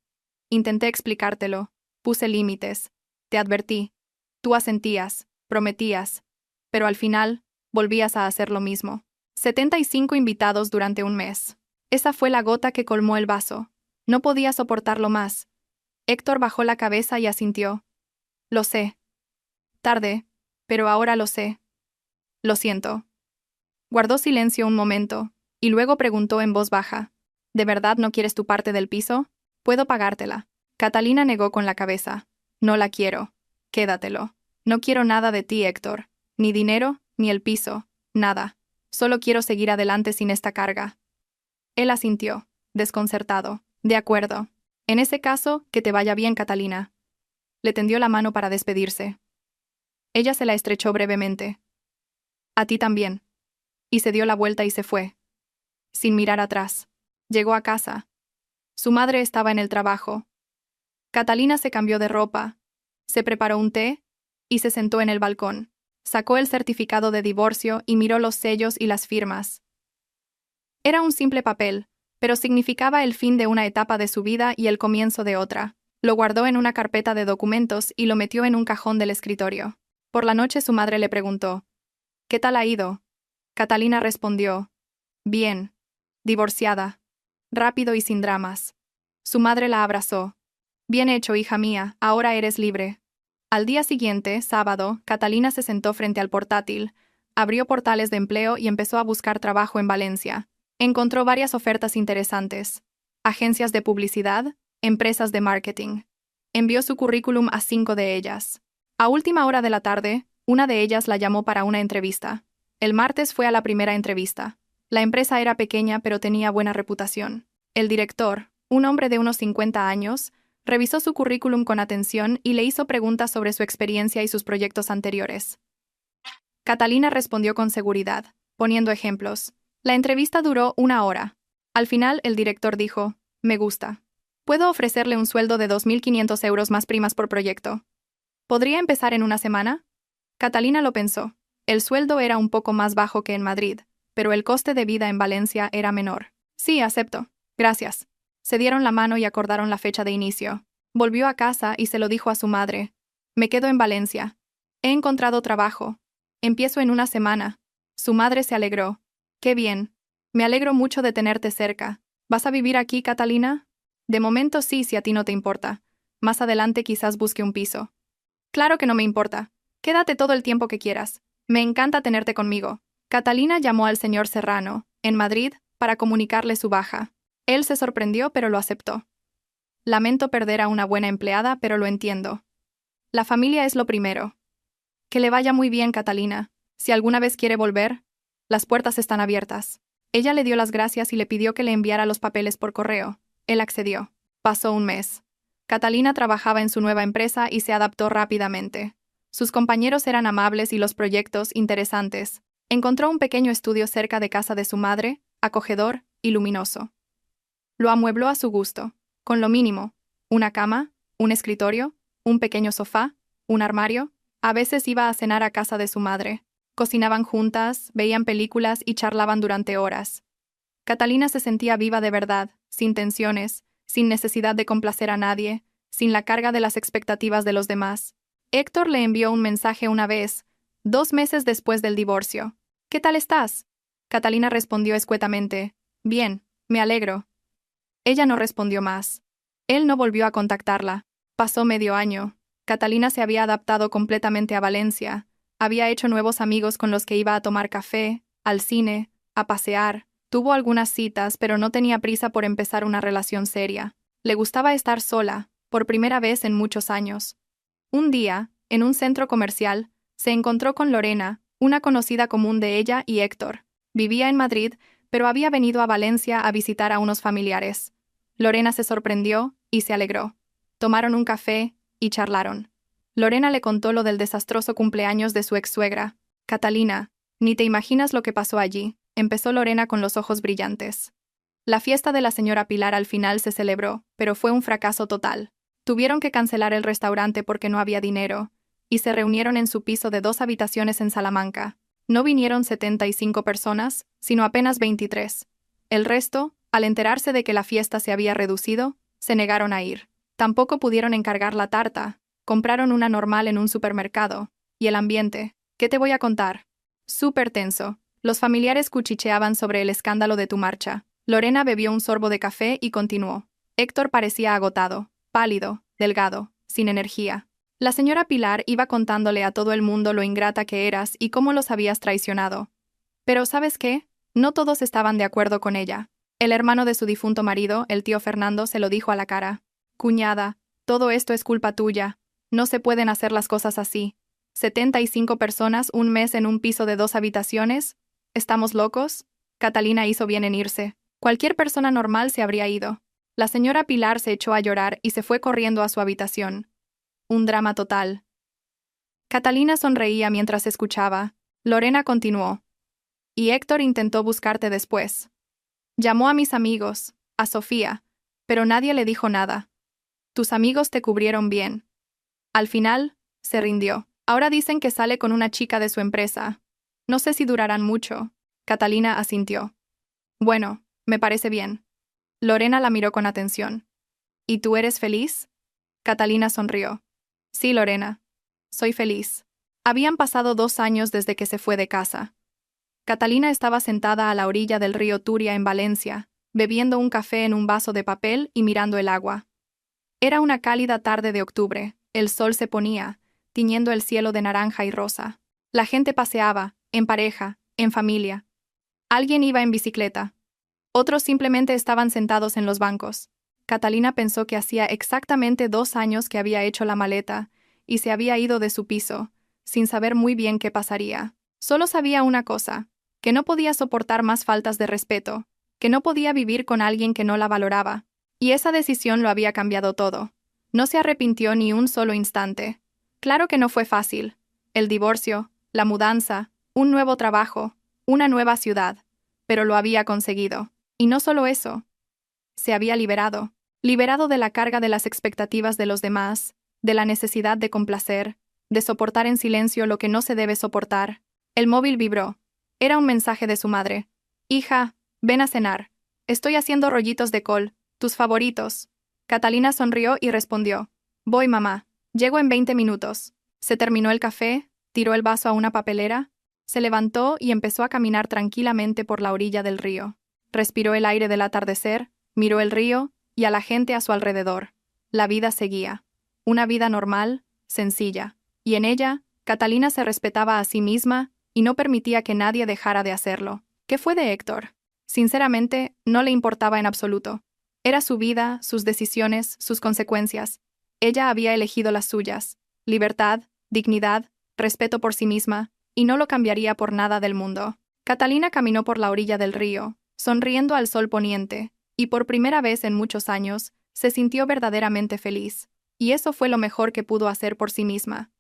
Intenté explicártelo. Puse límites. Te advertí. Tú asentías, prometías. Pero al final, volvías a hacer lo mismo. 75 invitados durante un mes. Esa fue la gota que colmó el vaso. No podía soportarlo más. Héctor bajó la cabeza y asintió. Lo sé. Tarde, pero ahora lo sé. Lo siento. Guardó silencio un momento, y luego preguntó en voz baja. ¿De verdad no quieres tu parte del piso? Puedo pagártela. Catalina negó con la cabeza. No la quiero. Quédatelo. No quiero nada de ti, Héctor. Ni dinero, ni el piso. Nada. Solo quiero seguir adelante sin esta carga. Él asintió, desconcertado. De acuerdo. En ese caso, que te vaya bien, Catalina. Le tendió la mano para despedirse. Ella se la estrechó brevemente. A ti también. Y se dio la vuelta y se fue. Sin mirar atrás. Llegó a casa. Su madre estaba en el trabajo. Catalina se cambió de ropa, se preparó un té y se sentó en el balcón. Sacó el certificado de divorcio y miró los sellos y las firmas. Era un simple papel, pero significaba el fin de una etapa de su vida y el comienzo de otra. Lo guardó en una carpeta de documentos y lo metió en un cajón del escritorio. Por la noche su madre le preguntó, ¿qué tal ha ido? Catalina respondió, bien. Divorciada. Rápido y sin dramas. Su madre la abrazó. Bien hecho, hija mía, ahora eres libre. Al día siguiente, sábado, Catalina se sentó frente al portátil, abrió portales de empleo y empezó a buscar trabajo en Valencia. Encontró varias ofertas interesantes. Agencias de publicidad, empresas de marketing. Envió su currículum a 5 de ellas. A última hora de la tarde, una de ellas la llamó para una entrevista. El martes fue a la primera entrevista. La empresa era pequeña pero tenía buena reputación. El director, un hombre de unos 50 años, revisó su currículum con atención y le hizo preguntas sobre su experiencia y sus proyectos anteriores. Catalina respondió con seguridad, poniendo ejemplos. La entrevista duró 1 hora. Al final, el director dijo, me gusta. Puedo ofrecerle un sueldo de 2.500 euros más primas por proyecto. ¿Podría empezar en una semana? Catalina lo pensó. El sueldo era un poco más bajo que en Madrid, pero el coste de vida en Valencia era menor. Sí, acepto. Gracias. Se dieron la mano y acordaron la fecha de inicio. Volvió a casa y se lo dijo a su madre. Me quedo en Valencia. He encontrado trabajo. Empiezo en una semana. Su madre se alegró. Qué bien. Me alegro mucho de tenerte cerca. ¿Vas a vivir aquí, Catalina? De momento sí, si a ti no te importa. Más adelante quizás busque un piso. Claro que no me importa. Quédate todo el tiempo que quieras. Me encanta tenerte conmigo. Catalina llamó al señor Serrano, en Madrid, para comunicarle su baja. Él se sorprendió, pero lo aceptó. Lamento perder a una buena empleada, pero lo entiendo. La familia es lo primero. Que le vaya muy bien, Catalina. Si alguna vez quiere volver, las puertas están abiertas. Ella le dio las gracias y le pidió que le enviara los papeles por correo. Él accedió. Pasó un mes. Catalina trabajaba en su nueva empresa y se adaptó rápidamente. Sus compañeros eran amables y los proyectos interesantes. Encontró un pequeño estudio cerca de casa de su madre, acogedor y luminoso. Lo amuebló a su gusto, con lo mínimo: una cama, un escritorio, un pequeño sofá, un armario. A veces iba a cenar a casa de su madre. Cocinaban juntas, veían películas y charlaban durante horas. Catalina se sentía viva de verdad, sin tensiones, sin necesidad de complacer a nadie, sin la carga de las expectativas de los demás. Héctor le envió un mensaje una vez, 2 meses después del divorcio. ¿Qué tal estás? Catalina respondió escuetamente. Bien, me alegro. Ella no respondió más. Él no volvió a contactarla. Pasó medio año. Catalina se había adaptado completamente a Valencia. Había hecho nuevos amigos con los que iba a tomar café, al cine, a pasear. Tuvo algunas citas, pero no tenía prisa por empezar una relación seria. Le gustaba estar sola, por primera vez en muchos años. Un día, en un centro comercial, se encontró con Lorena, una conocida común de ella y Héctor. Vivía en Madrid, pero había venido a Valencia a visitar a unos familiares. Lorena se sorprendió y se alegró. Tomaron un café y charlaron. Lorena le contó lo del desastroso cumpleaños de su ex-suegra. Catalina, ni te imaginas lo que pasó allí, empezó Lorena con los ojos brillantes. La fiesta de la señora Pilar al final se celebró, pero fue un fracaso total. Tuvieron que cancelar el restaurante porque no había dinero, y se reunieron en su piso de 2 habitaciones en Salamanca. No vinieron 75 personas, sino apenas 23. El resto, al enterarse de que la fiesta se había reducido, se negaron a ir. Tampoco pudieron encargar la tarta, compraron una normal en un supermercado. Y el ambiente, ¿qué te voy a contar? Súper tenso. Los familiares cuchicheaban sobre el escándalo de tu marcha. Lorena bebió un sorbo de café y continuó. Héctor parecía agotado, pálido, delgado, sin energía. La señora Pilar iba contándole a todo el mundo lo ingrata que eras y cómo los habías traicionado. Pero ¿sabes qué? No todos estaban de acuerdo con ella. El hermano de su difunto marido, el tío Fernando, se lo dijo a la cara. Cuñada, todo esto es culpa tuya. No se pueden hacer las cosas así. 75 personas un mes en un piso de 2 habitaciones. ¿Estamos locos? Catalina hizo bien en irse. Cualquier persona normal se habría ido. La señora Pilar se echó a llorar y se fue corriendo a su habitación. Un drama total. Catalina sonreía mientras escuchaba. Lorena continuó. Y Héctor intentó buscarte después. Llamó a mis amigos, a Sofía, pero nadie le dijo nada. Tus amigos te cubrieron bien. Al final, se rindió. Ahora dicen que sale con una chica de su empresa. No sé si durarán mucho. Catalina asintió. Bueno, me parece bien. Lorena la miró con atención. ¿Y tú eres feliz? Catalina sonrió. Sí, Lorena. Soy feliz. Habían pasado 2 años desde que se fue de casa. Catalina estaba sentada a la orilla del río Turia en Valencia, bebiendo un café en un vaso de papel y mirando el agua. Era una cálida tarde de octubre, el sol se ponía, tiñendo el cielo de naranja y rosa. La gente paseaba, en pareja, en familia. Alguien iba en bicicleta. Otros simplemente estaban sentados en los bancos. Catalina pensó que hacía exactamente 2 años que había hecho la maleta y se había ido de su piso, sin saber muy bien qué pasaría. Solo sabía una cosa, que no podía soportar más faltas de respeto, que no podía vivir con alguien que no la valoraba. Y esa decisión lo había cambiado todo. No se arrepintió ni un solo instante. Claro que no fue fácil. El divorcio, la mudanza, un nuevo trabajo, una nueva ciudad. Pero lo había conseguido. Y no solo eso. Se había liberado. Liberado de la carga de las expectativas de los demás, de la necesidad de complacer, de soportar en silencio lo que no se debe soportar. El móvil vibró. Era un mensaje de su madre. Hija, ven a cenar. Estoy haciendo rollitos de col, tus favoritos. Catalina sonrió y respondió. Voy, mamá. Llego en 20 minutos. Se terminó el café, tiró el vaso a una papelera, se levantó y empezó a caminar tranquilamente por la orilla del río. Respiró el aire del atardecer, miró el río y a la gente a su alrededor. La vida seguía. Una vida normal, sencilla. Y en ella, Catalina se respetaba a sí misma y no permitía que nadie dejara de hacerlo. ¿Qué fue de Héctor? Sinceramente, no le importaba en absoluto. Era su vida, sus decisiones, sus consecuencias. Ella había elegido las suyas. Libertad, dignidad, respeto por sí misma, y no lo cambiaría por nada del mundo. Catalina caminó por la orilla del río, sonriendo al sol poniente, y por primera vez en muchos años, se sintió verdaderamente feliz. Y eso fue lo mejor que pudo hacer por sí misma.